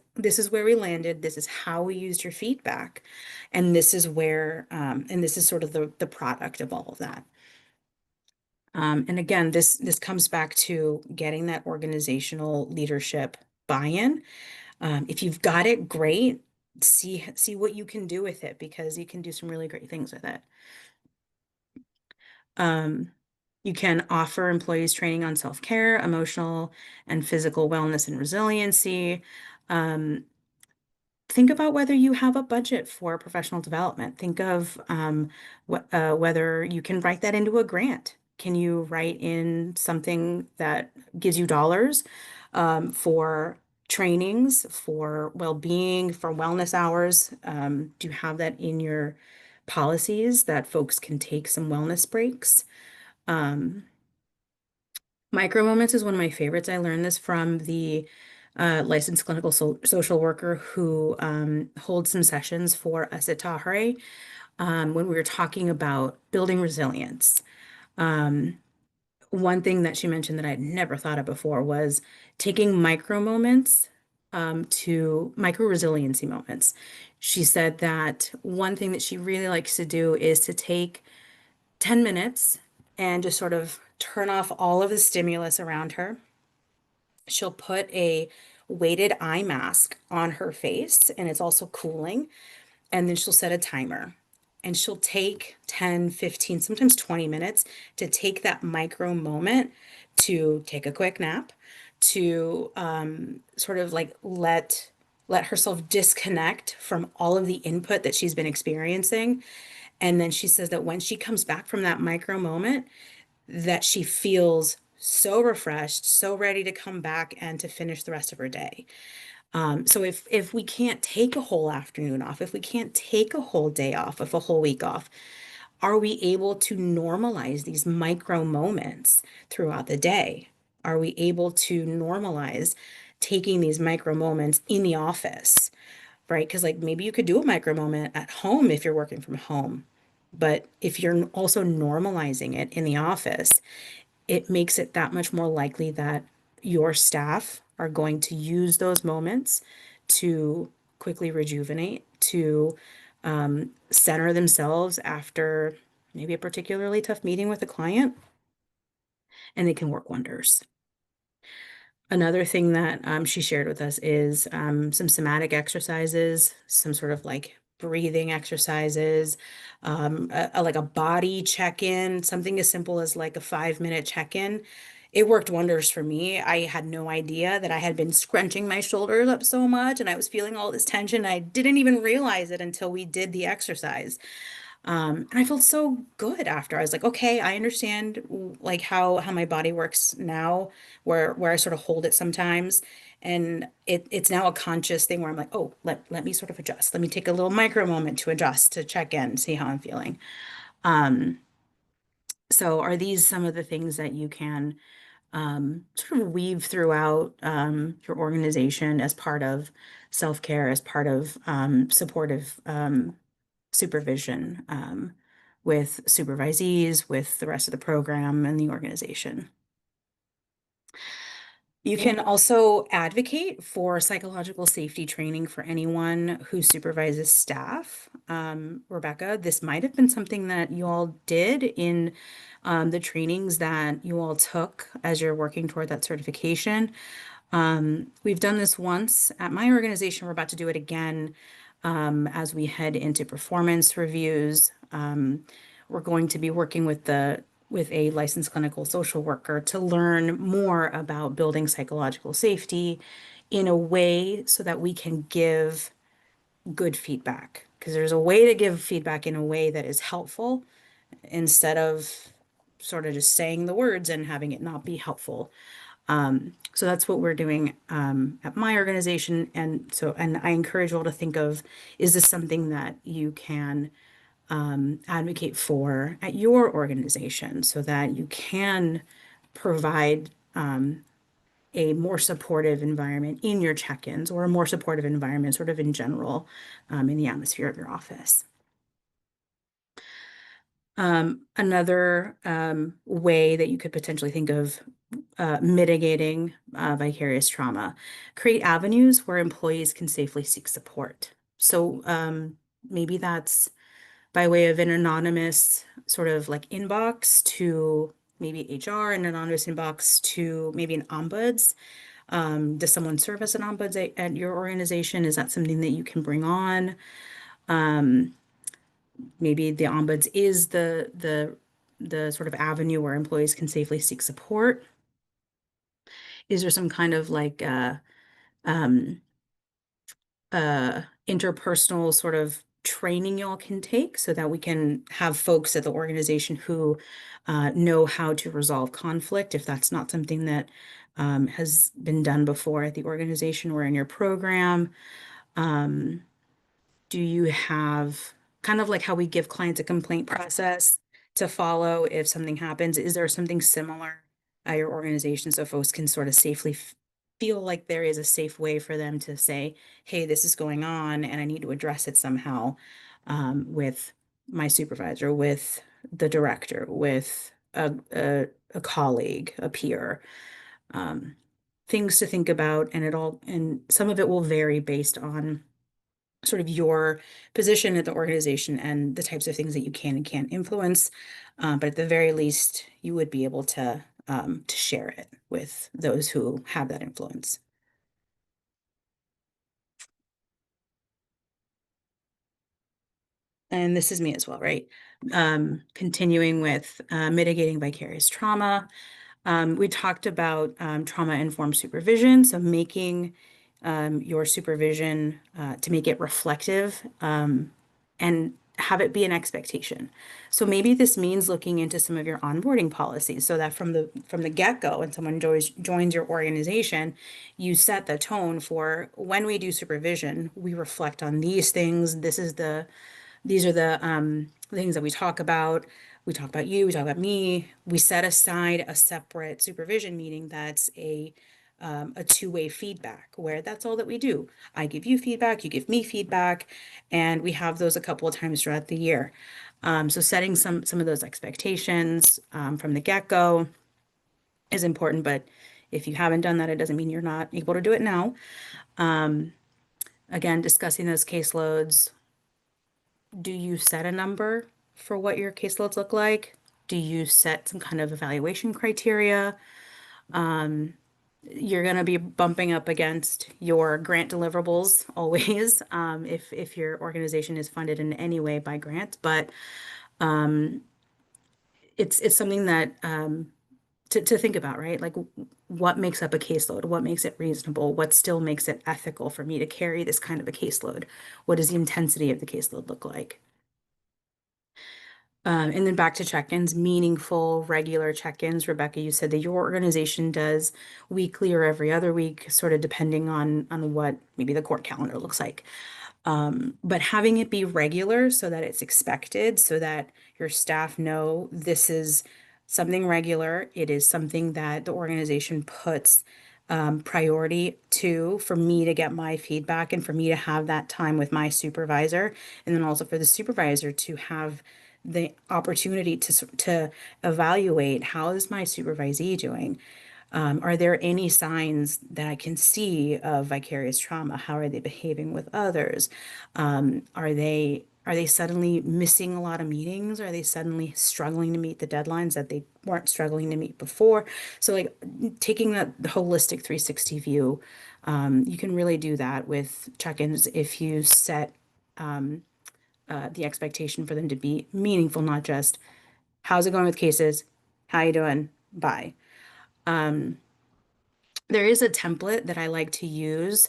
where we landed, this is how we used your feedback, and this is where and this is sort of the product of all of that. And again, this comes back to getting that organizational leadership buy-in. If you've got it, great. See what you can do with it, because you can do some really great things with it. You can offer employees training on self-care, emotional and physical wellness and resiliency. Think about whether you have a budget for professional development. Think of whether you can write that into a grant. Can you write in something that gives you dollars for trainings, for well-being, for wellness hours? Do you have that in your policies that folks can take some wellness breaks? Micro moments is one of my favorites. I learned this from the licensed clinical social worker who holds some sessions for us at Tahare when we were talking about building resilience. One thing that she mentioned that I'd never thought of before was taking micro moments to micro resiliency moments. She said that one thing that she really likes to do is to take 10 minutes and just sort of turn off all of the stimulus around her. She'll put a weighted eye mask on her face, and it's also cooling. And then she'll set a timer. And she'll take 10, 15, sometimes 20 minutes to take that micro moment to take a quick nap, to sort of like let herself disconnect from all of the input that she's been experiencing. And then she says that when she comes back from that micro moment, that she feels so refreshed, so ready to come back and to finish the rest of her day. So if we can't take a whole afternoon off, if we can't take a whole day off, if a whole week off, are we able to normalize these micro moments throughout the day? Are we able to normalize taking these micro moments in the office, right? Because like maybe you could do a micro moment at home if you're working from home. But if you're also normalizing it in the office, it makes it that much more likely that your staff are going to use those moments to quickly rejuvenate, to center themselves after maybe a particularly tough meeting with a client, and they can work wonders. Another thing that she shared with us is some somatic exercises, some sort of like breathing exercises, like a body check-in, something as simple as like a 5-minute check-in. It worked wonders for me. I had no idea that I had been scrunching my shoulders up so much and I was feeling all this tension. I didn't even realize it until we did the exercise. And I felt so good after. I was like, okay, I understand like how my body works now, where I sort of hold it sometimes. And it's now a conscious thing where I'm like, oh, let me sort of adjust. Let me take a little micro moment to adjust, to check in, see how I'm feeling. Um, so are these some of the things that you can sort of weave throughout your organization as part of self-care, as part of supportive supervision with supervisees, with the rest of the program and the organization? You can also advocate for psychological safety training for anyone who supervises staff. Rebecca, this might have been something that you all did in the trainings that you all took as you're working toward that certification. We've done this once at my organization. We're about to do it again as we head into performance reviews. We're going to be working with a licensed clinical social worker to learn more about building psychological safety in a way so that we can give good feedback. Because there's a way to give feedback in a way that is helpful instead of sort of just saying the words and having it not be helpful. So that's what we're doing at my organization. And I encourage you all to think of, is this something that you can advocate for at your organization so that you can provide a more supportive environment in your check-ins, or a more supportive environment sort of in general in the atmosphere of your office. Another way that you could potentially think of mitigating vicarious trauma, create avenues where employees can safely seek support. So maybe that's by way of an anonymous sort of like inbox to maybe HR, an anonymous inbox to maybe an ombuds. Does someone serve as an ombuds at your organization? Is that something that you can bring on? Maybe the ombuds is the sort of avenue where employees can safely seek support. Is there some kind of like um, interpersonal sort of training y'all can take so that we can have folks at the organization who know how to resolve conflict if that's not something that has been done before at the organization or in your program? Um, do you have kind of like how we give clients a complaint process to follow if something happens? Is there something similar at your organization so folks can sort of safely feel like there is a safe way for them to say, hey, this is going on and I need to address it somehow with my supervisor, with the director, with a colleague, a peer? Things to think about, and some of it will vary based on sort of your position at the organization and the types of things that you can and can't influence. But at the very least, you would be able to share it with those who have that influence. And this is me as well, right? Continuing with mitigating vicarious trauma. We talked about trauma-informed supervision, so making your supervision to make it reflective and have it be an expectation. So maybe this means looking into some of your onboarding policies so that from the get-go, when someone joins your organization, you set the tone for when we do supervision, we reflect on these things. These are the things that we talk about. We talk about you, we talk about me. We set aside a separate supervision meeting that's a two-way feedback where that's all that we do. I give you feedback, you give me feedback, and we have those a couple of times throughout the year. So setting some of those expectations from the get-go is important, but if you haven't done that, it doesn't mean you're not able to do it now. Again, discussing those caseloads. Do you set a number for what your caseloads look like? Do you set some kind of evaluation criteria? you're going to be bumping up against your grant deliverables always, if your organization is funded in any way by grants. But it's something that to think about, right? Like what makes up a caseload? What makes it reasonable? What still makes it ethical for me to carry this kind of a caseload? What does the intensity of the caseload look like? And then back to check-ins, meaningful, regular check-ins. Rebecca, you said that your organization does weekly or every other week, sort of depending on what maybe the court calendar looks like. But having it be regular so that it's expected, so that your staff know this is something regular. It is something that the organization puts priority to for me to get my feedback and for me to have that time with my supervisor, and then also for the supervisor to have the opportunity to evaluate how is my supervisee doing. Are there any signs that I can see of vicarious trauma? How are they behaving with others? Are they suddenly missing a lot of meetings? Are they suddenly struggling to meet the deadlines that they weren't struggling to meet before? So like taking that holistic 360 view, you can really do that with check-ins if you set the expectation for them to be meaningful, not just how's it going with cases? How you doing? Bye. There is a template that I like to use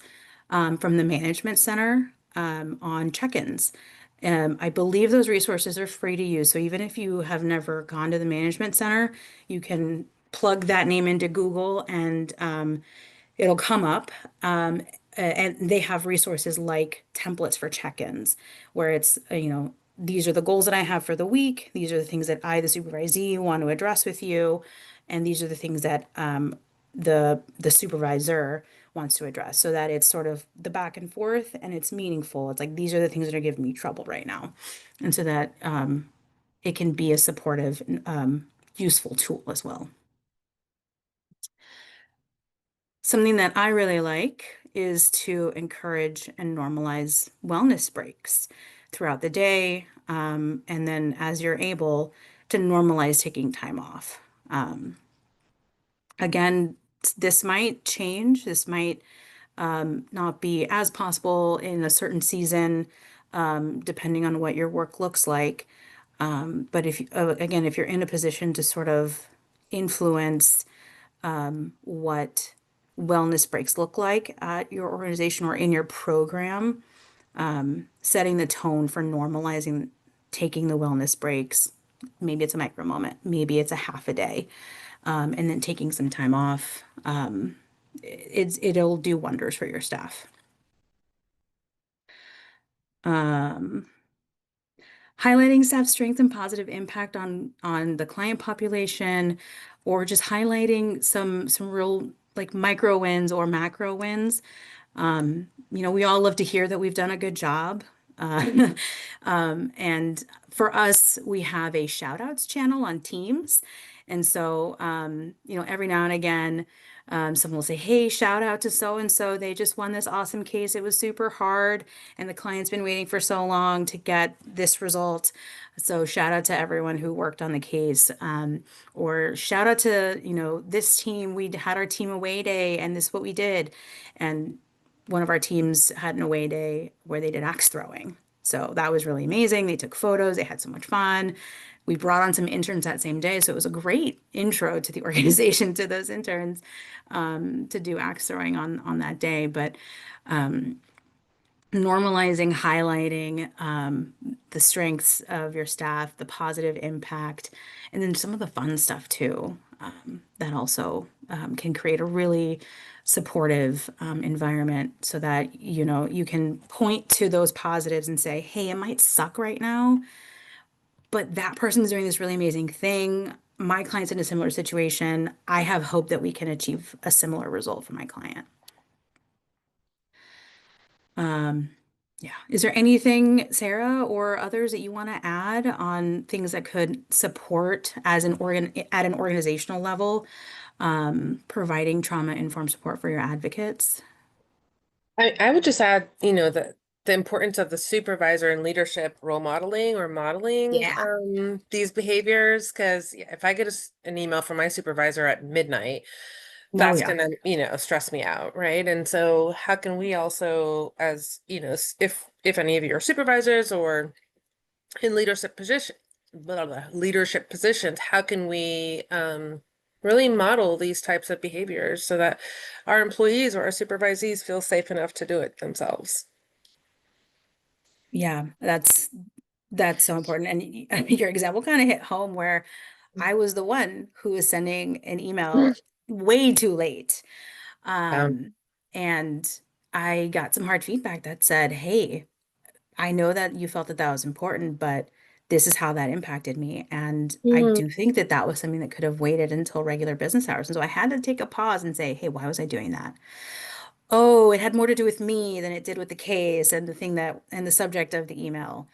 from the Management Center on check-ins. I believe those resources are free to use. So even if you have never gone to the Management Center, you can plug that name into Google and it'll come up. And they have resources like templates for check-ins, where it's, these are the goals that I have for the week. These are the things that I, the supervisee, want to address with you. And these are the things that the supervisor wants to address, so that it's sort of the back and forth and it's meaningful. It's like, these are the things that are giving me trouble right now. And so that it can be a supportive, useful tool as well. Something that I really like is to encourage and normalize wellness breaks throughout the day. And then as you're able to normalize taking time off. Again, this might change. This might not be as possible in a certain season, depending on what your work looks like. But if, again, if you're in a position to sort of influence what wellness breaks look like at your organization or in your program, setting the tone for normalizing taking the wellness breaks. Maybe it's a micro moment, maybe it's a half a day, and then taking some time off. It'll do wonders for your staff. Um, Highlighting staff strength and positive impact on the client population, or just highlighting some real like micro wins or macro wins. We all love to hear that we've done a good job. And for us, we have a shout outs channel on Teams. And so, every now and again, someone will say, hey, shout out to so and so. They just won this awesome case. It was super hard, and the client's been waiting for so long to get this result. So, shout out to everyone who worked on the case. Or shout out to, this team. We had our team away day, and this is what we did. And one of our teams had an away day where they did axe throwing. So that was really amazing. They took photos, they had so much fun. We brought on some interns that same day. So it was a great intro to the organization, to those interns, to do axe throwing on that day. But normalizing, highlighting the strengths of your staff, the positive impact, and then some of the fun stuff too, that also can create a really supportive environment, so that you can point to those positives and say, hey, it might suck right now, but that person's doing this really amazing thing. My client's in a similar situation. I have hope that we can achieve a similar result for my client. Yeah. Is there anything, Sarah, or others that you want to add on things that could support as at an organizational level, providing trauma-informed support for your advocates? I would just add, the importance of the supervisor and leadership role modeling or modeling Yeah. these behaviors. Because if I get an email from my supervisor at midnight Oh, that's yeah. gonna, stress me out, right? And so how can we also, as, if any of you are supervisors or in leadership positions, how can we really model these types of behaviors so that our employees or our supervisees feel safe enough to do it themselves? Yeah, that's so important. And your example kind of hit home where I was the one who was sending an email way too late. Um, Um, and I got some hard feedback that said, "Hey, I know that you felt that that was important, but this is how that impacted me." And I mm, do think that that was something that could have waited until regular business hours. And so I had to take a pause and say, "Hey, why was I doing that?" Oh, it had more to do with me than it did with the case and the thing that and the subject of the email.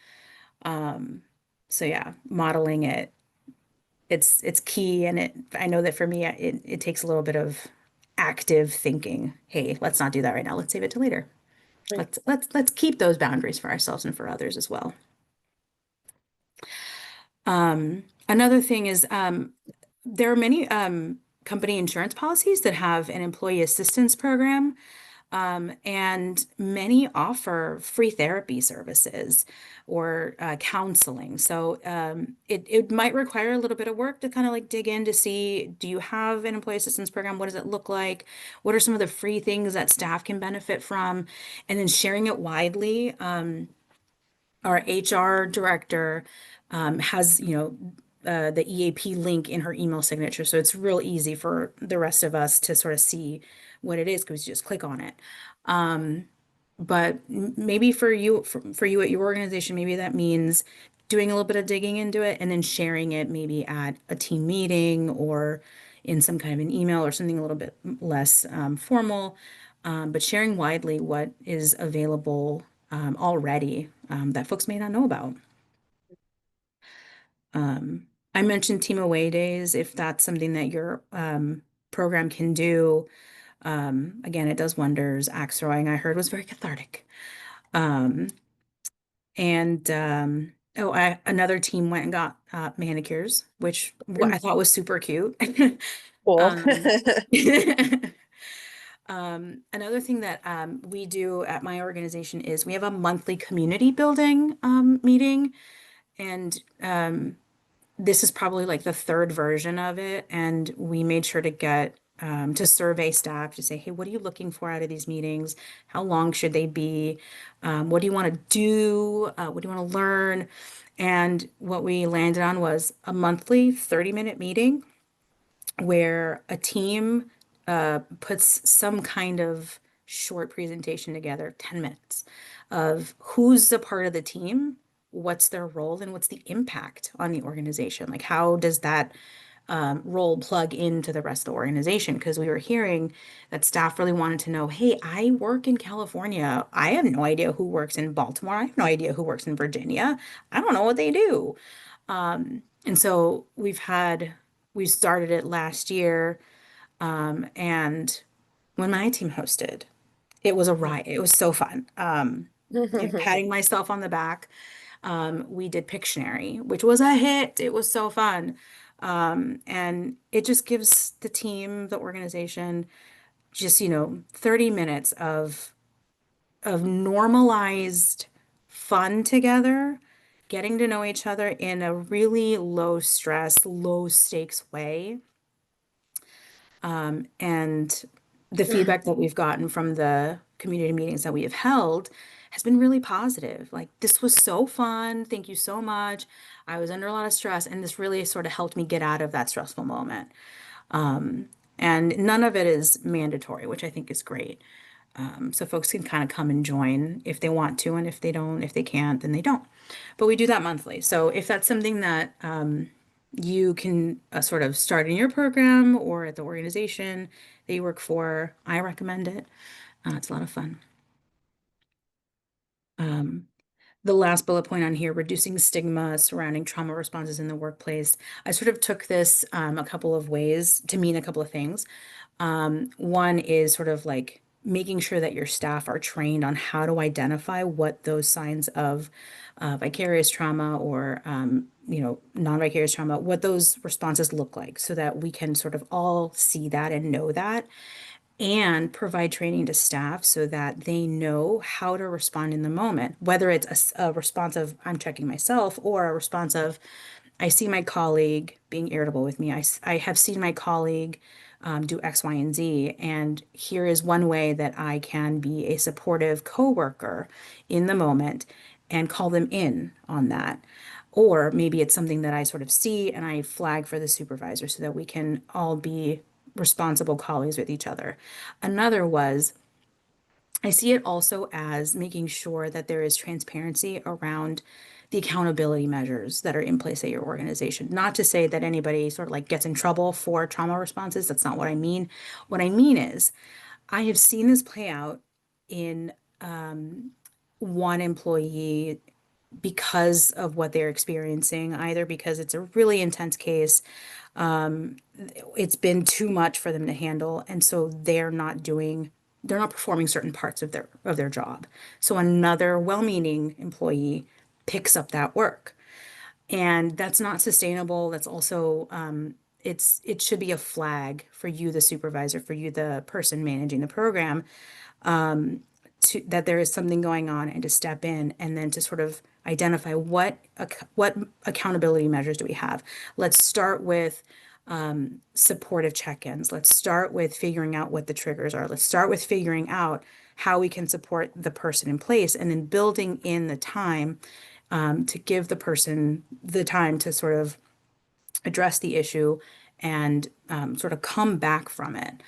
Um, so yeah, modeling it, it's key. And I know that for me, it takes a little bit of active thinking. Hey, let's not do that right now. Let's save it to later. right. Let's keep those boundaries for ourselves and for others as well. Another thing is there are many company insurance policies that have an employee assistance program. And many offer free therapy services or counseling. So it might require a little bit of work to kind of like dig in to see, do you have an employee assistance program? What does it look like? What are some of the free things that staff can benefit from? And then sharing it widely. Our HR director has, the EAP link in her email signature. So it's real easy for the rest of us to sort of see what it is because you just click on it. But maybe for you at your organization, maybe that means doing a little bit of digging into it and then sharing it maybe at a team meeting or in some kind of an email or something a little bit less formal. But sharing widely what is available already that folks may not know about. I mentioned team away days, if that's something that your program can do. Again, it does wonders. Axe throwing, I heard, was very cathartic. Um, and another team went and got manicures, which I thought was super cute. Cool. Um, another thing that we do at my organization is we have a monthly community building meeting, and this is probably like the third version of it. And we made sure to get to survey staff to say, hey, what are you looking for out of these meetings? How long should they be? What do you want to do? What do you want to learn? And what we landed on was a monthly 30-minute meeting where a team puts some kind of short presentation together, 10 minutes, of who's a part of the team, what's their role, and what's the impact on the organization. Like, how does that role plug into the rest of the organization? Because we were hearing that staff really wanted to know, hey, I work in California. I have no idea who works in Baltimore. I have no idea who works in Virginia. I don't know what they do. And so we started it last year. And when my team hosted, it was a riot. It was so fun. Patting myself on the back. We did Pictionary, which was a hit. It was so fun. And it just gives the team, the organization, just, 30 minutes of normalized fun together, getting to know each other in a really low stress, low stakes way. And the feedback that we've gotten from the community meetings that we have held has been really positive. Like, this was so fun. Thank you so much. I was under a lot of stress, and this really sort of helped me get out of that stressful moment. And none of it is mandatory, which I think is great. So folks can kind of come and join if they want to, and if they don't, if they can't, then they don't. But we do that monthly. So if that's something that you can sort of start in your program or at the organization that you work for, I recommend it. It's a lot of fun. Um, the last bullet point on here, reducing stigma surrounding trauma responses in the workplace. I sort of took this a couple of ways to mean a couple of things. One is sort of like making sure that your staff are trained on how to identify what those signs of vicarious trauma or non-vicarious trauma, what those responses look like so that we can sort of all see that and know that, and provide training to staff so that they know how to respond in the moment, whether it's a response of I'm checking myself or a response of I see my colleague being irritable with me. I have seen my colleague do X, Y, and Z, and here is one way that I can be a supportive coworker in the moment and call them in on that. Or maybe it's something that I sort of see and I flag for the supervisor so that we can all be responsible colleagues with each other. Another was I see it also as making sure that there is transparency around the accountability measures that are in place at your organization. Not to say that anybody sort of like gets in trouble for trauma responses. That's not what I mean. What I mean is, I have seen this play out in one employee because of what they're experiencing, either because it's a really intense case, it's been too much for them to handle, and so they're not performing certain parts of their job. So another well-meaning employee picks up that work, and that's not sustainable. That's also it should be a flag for you, the supervisor, for you, the person managing the program, that there is something going on and to step in and then to sort of identify what accountability measures do we have. Let's start with supportive check-ins. Let's start with figuring out what the triggers are. Let's start with figuring out how we can support the person in place and then building in the time to give the person the time to sort of address the issue and sort of come back from it.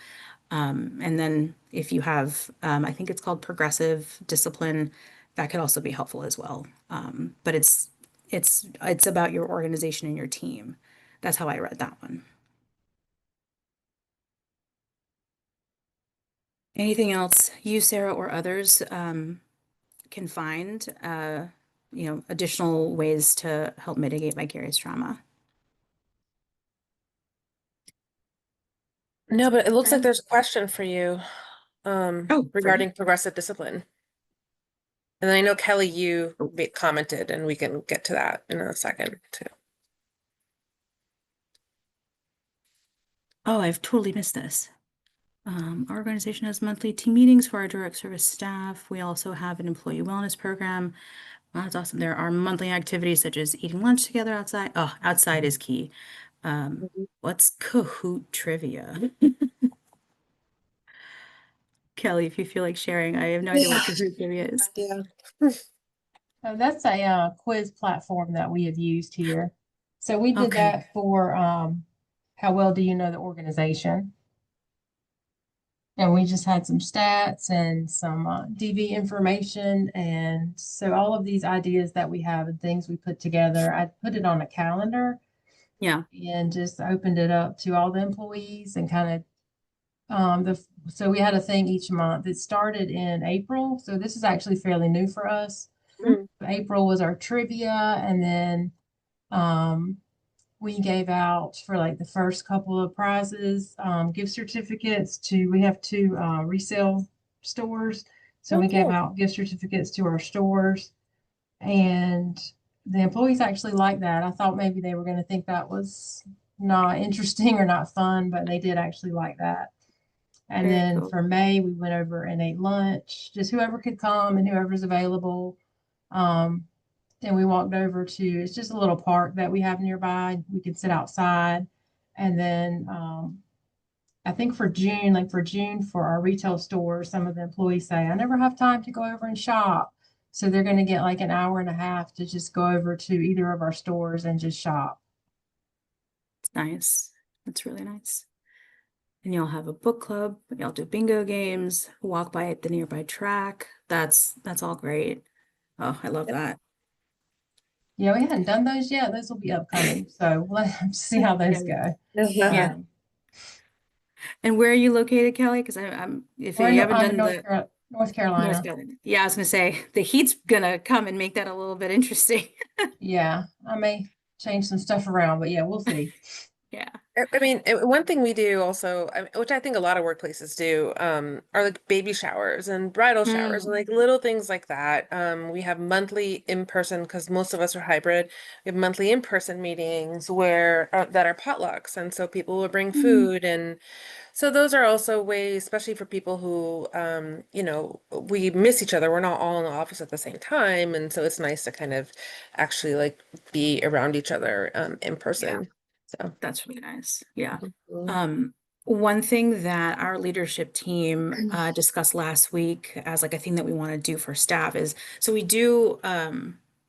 And then if you have, I think it's called progressive discipline, that could also be helpful as well. But it's about your organization and your team. That's how I read that one. Anything else you, Sarah, or others can find, additional ways to help mitigate vicarious trauma? No, but it looks like there's a question for you Oh, for me? regarding progressive discipline. And then I know Kelly, you commented, and we can get to that in a second too. Oh, I've totally missed this. Our organization has monthly team meetings for our direct service staff. We also have an employee wellness program. Wow, that's awesome. There are monthly activities such as eating lunch together outside. Oh, outside is key. What's Kahoot trivia? Kelly, if you feel like sharing, I have no idea what Kahoot trivia is. Yeah. That's a quiz platform that we have used here. So we did Okay. that for how well do you know the organization? And we just had some stats and some DV information. And so all of these ideas that we have and things we put together, I put it on a calendar Yeah. and just opened it up to all the employees and kind of so we had a thing each month. It started in April. So this is actually fairly new for us. Mm. April was our trivia, and then we gave out for like the first couple of prizes, gift certificates we have two resale stores. So we gave cool. out gift certificates to our stores, and the employees actually liked that. I thought maybe they were going to think that was not interesting or not fun, but they did actually like that. And Very then cool. for May, we went over and ate lunch, just whoever could come and whoever's available. And we walked over to, it's just a little park that we have nearby. We could sit outside. And then I think for June, for our retail stores, some of the employees say, I never have time to go over and shop. So they're going to get like an hour and a half to just go over to either of our stores and just shop. It's nice. That's really nice. And you'll have a book club, y'all do bingo games, walk by at the nearby track. That's all great. Oh, I love that. Yeah, we hadn't done those yet. Those will be upcoming. So we'll have to see how those go. Yeah. And where are you located, Kelly? Because I'm if We're you in, haven't I'm done in the North Carolina. North Carolina. Yeah, I was gonna say the heat's gonna come and make that a little bit interesting. Yeah, I may change some stuff around, but yeah, we'll see. Yeah. I mean, one thing we do also, which I think a lot of workplaces do, are like baby showers and bridal showers and like little things like that. We have monthly in-person, because most of us are hybrid. We have monthly in-person meetings where that are potlucks, and so people will bring Mm. food, and so those are also ways, especially for people who, we miss each other. We're not all in the office at the same time, and so it's nice to kind of actually like be around each other, in Yeah, person. So. that's really nice. Yeah. Mhm. Um, one thing that our leadership team discussed last week as like a thing that we want to do for staff is so we do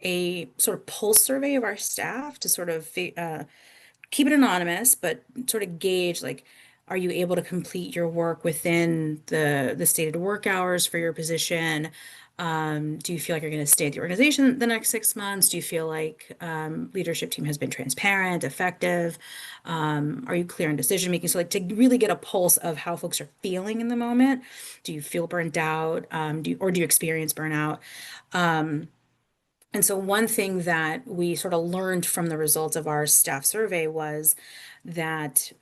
a sort of pulse survey of our staff to sort of keep it anonymous, but sort of gauge like, are you able to complete your work within the stated work hours for your position? Do you feel like you're going to stay at the organization the next 6 months? Do you feel like leadership team has been transparent, effective? Are you clear in decision making? So like to really get a pulse of how folks are feeling in the moment. Do you feel burnt out? Do you experience burnout? And so one thing that we sort of learned from the results of our staff survey was that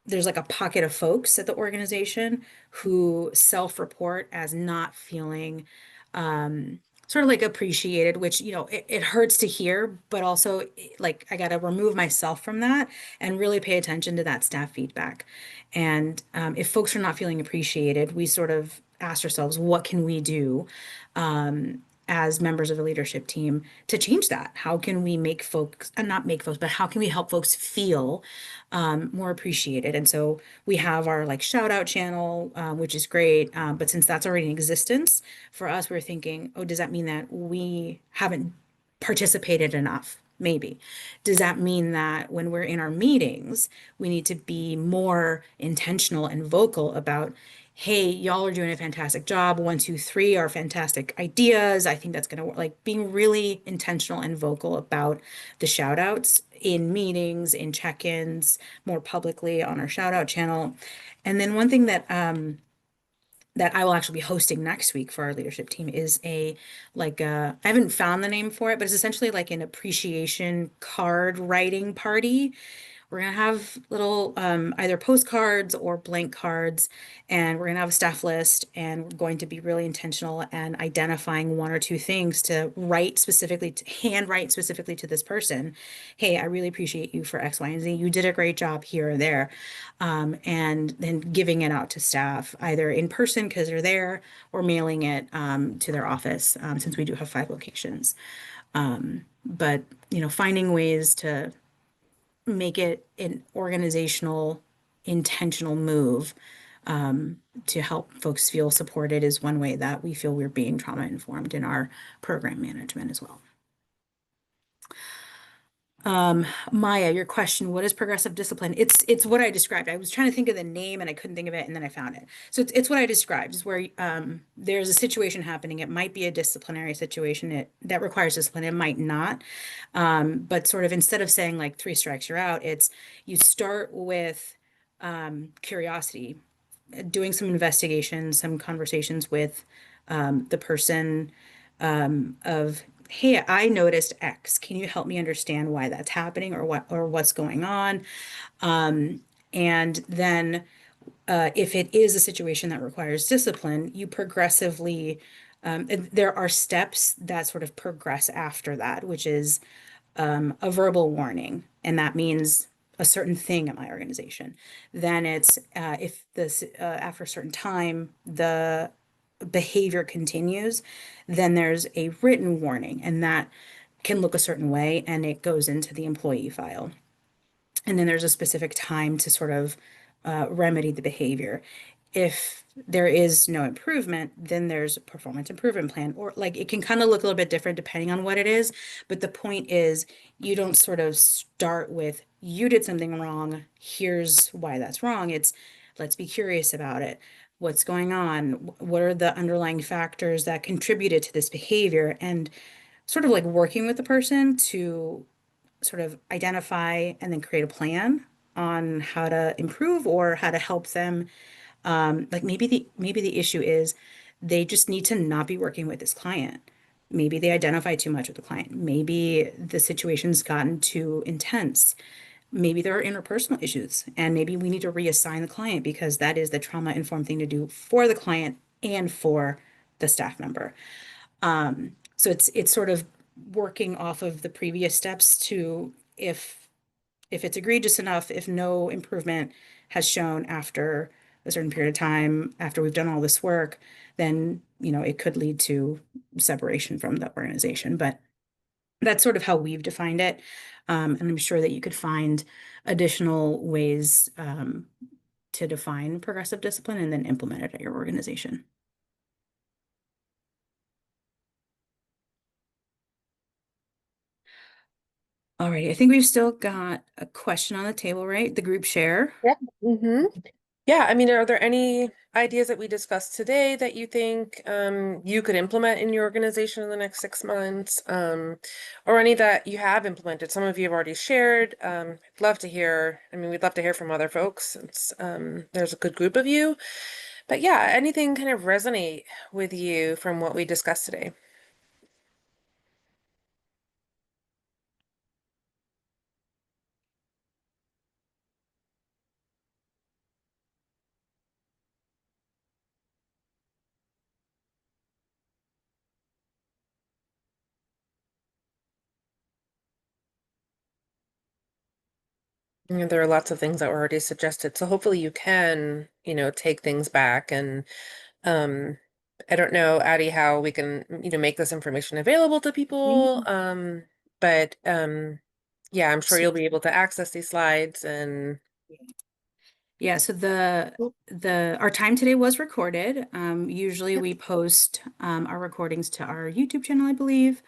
there's like a pocket of folks at the organization who self-report as not feeling sort of like appreciated, which, it hurts to hear, but also like I got to remove myself from that and really pay attention to that staff feedback. And if folks are not feeling appreciated, we sort of asked ourselves, what can we do? As members of the leadership team to change that? How can we make folks, and not make folks, but how can we help folks feel more appreciated? And so we have our like shout out channel, which is great. But since that's already in existence for us, we're thinking, oh, does that mean that we haven't participated enough? Maybe. Does that mean that when we're in our meetings, we need to be more intentional and vocal about, hey, y'all are doing a fantastic job. 1, 2, 3 are fantastic ideas. I think that's going to work. Like being really intentional and vocal about the shout outs in meetings, in check-ins, more publicly on our shout out channel. And then one thing that I will actually be hosting next week for our leadership team is I haven't found the name for it, but it's essentially like an appreciation card writing party. We're gonna have little either postcards or blank cards, and we're gonna have a staff list, and we're going to be really intentional and identifying 1 or 2 things to write specifically, to hand write specifically to this person. Hey, I really appreciate you for X, Y, and Z. You did a great job here or there. And then giving it out to staff either in person because they're there or mailing it to their office since we do have 5 locations. But finding ways to make it an organizational, intentional move to help folks feel supported is one way that we feel we're being trauma informed in our program management as well. Maya, your question, what is progressive discipline? It's what I described. I was trying to think of the name and I couldn't think of it, and then I found it. So it's what I described, is where there's a situation happening. It might be a disciplinary situation that requires discipline. It might not. But sort of instead of saying like 3 strikes, you're out, it's you start with curiosity, doing some investigation, some conversations with the person of, hey, I noticed X. Can you help me understand why that's happening or what's going on? And then if it is a situation that requires discipline, you progressively there are steps that sort of progress after that, which is a verbal warning, and that means a certain thing at my organization. Then it's if this after a certain time the behavior continues, then there's a written warning, and that can look a certain way, and it goes into the employee file. And then there's a specific time to sort of remedy the behavior. If there is no improvement, then there's a performance improvement plan, or like it can kind of look a little bit different depending on what it is. But the point is, you don't sort of start with, you did something wrong, here's why that's wrong. It's, let's be curious about it. What's going on? What are the underlying factors that contributed to this behavior? And sort of like working with the person to sort of identify and then create a plan on how to improve or how to help them. Like maybe the issue is they just need to not be working with this client. Maybe they identify too much with the client. Maybe the situation's gotten too intense. maybe there are interpersonal issues, and maybe we need to reassign the client because that is the trauma-informed thing to do for the client and for the staff member. So it's sort of working off of the previous steps to if it's egregious enough, if no improvement has shown after a certain period of time, after we've done all this work, then, it could lead to separation from the organization. But that's sort of how we've defined it. And I'm sure that you could find additional ways to define progressive discipline and then implement it at your organization. All right, I think we've still got a question on the table, right? The group share. Yeah. Yeah, I mean, are there any ideas that we discussed today that you think you could implement in your organization in the next 6 months? Or any that you have implemented? Some of you have already shared. I'd love to hear, we'd love to hear from other folks since there's a good group of you. But yeah, anything kind of resonate with you from what we discussed today? Yeah, there are lots of things that were already suggested, so hopefully you can, take things back and I don't know, Addie, how we can, make this information available to people. But yeah, I'm sure you'll be able to access these slides and Yeah, so our time today was recorded. Usually we post our recordings to our YouTube channel, I believe.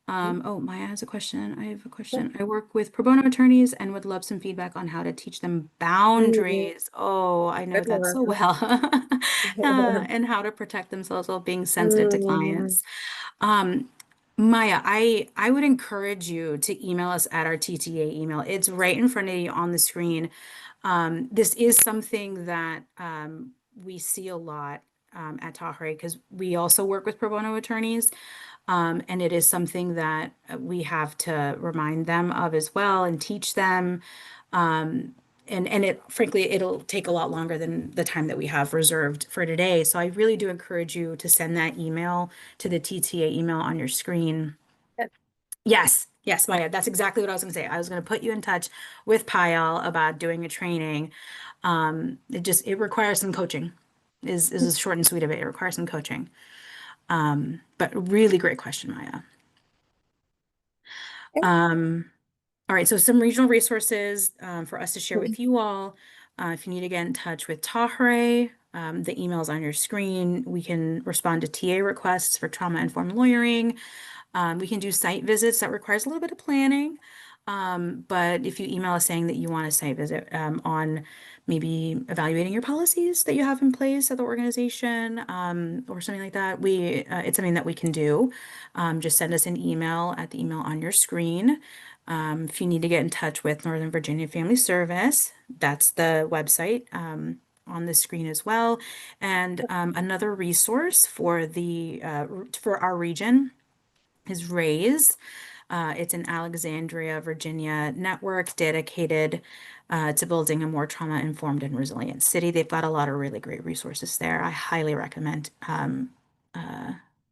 Oh, Maya has a question. I have a question. I work with pro bono attorneys and would love some feedback on how to teach them boundaries. Oh, I know Good that so luck. well. And how to protect themselves while being sensitive to clients. Maya, I would encourage you to email us at our TTA email. It's right in front of you on the screen. This is something that we see a lot at Tahare because we also work with pro bono attorneys. And it is something that we have to remind them of as well and teach them. And frankly, it'll take a lot longer than the time that we have reserved for today. So I really do encourage you to send that email to the TTA email on your screen. Yes, yes, Maya, that's exactly what I was going to say. I was going to put you in touch with Payal about doing a training. It requires some coaching, is the short and sweet of it. It requires some coaching. But really great question, Maya. All right, so some regional resources for us to share with you all. If you need to get in touch with Tahare, the email's on your screen. We can respond to TA requests for trauma-informed lawyering. We can do site visits that requires a little bit of planning. But if you email us saying that you want a site visit on maybe evaluating your policies that you have in place at the organization or something like that, it's something that we can do. Just send us an email at the email on your screen. If you need to get in touch with Northern Virginia Family Service, that's the website on the screen as well. And another resource for our region is RAISE. It's an Alexandria, Virginia network dedicated to building a more trauma-informed and resilient city. They've got a lot of really great resources there. I highly recommend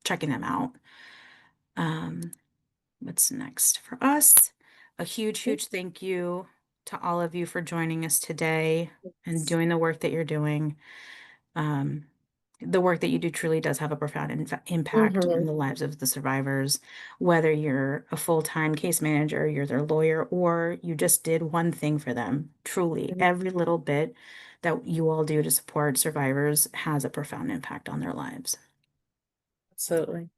checking them out. What's next for us? A huge, huge thank you to all of you for joining us today and doing the work that you're doing. The work that you do truly does have a profound impact on the lives of the survivors, whether you're a full-time case manager, you're their lawyer, or you just did one thing for them. Truly, every little bit that you all do to support survivors has a profound impact on their lives. Absolutely.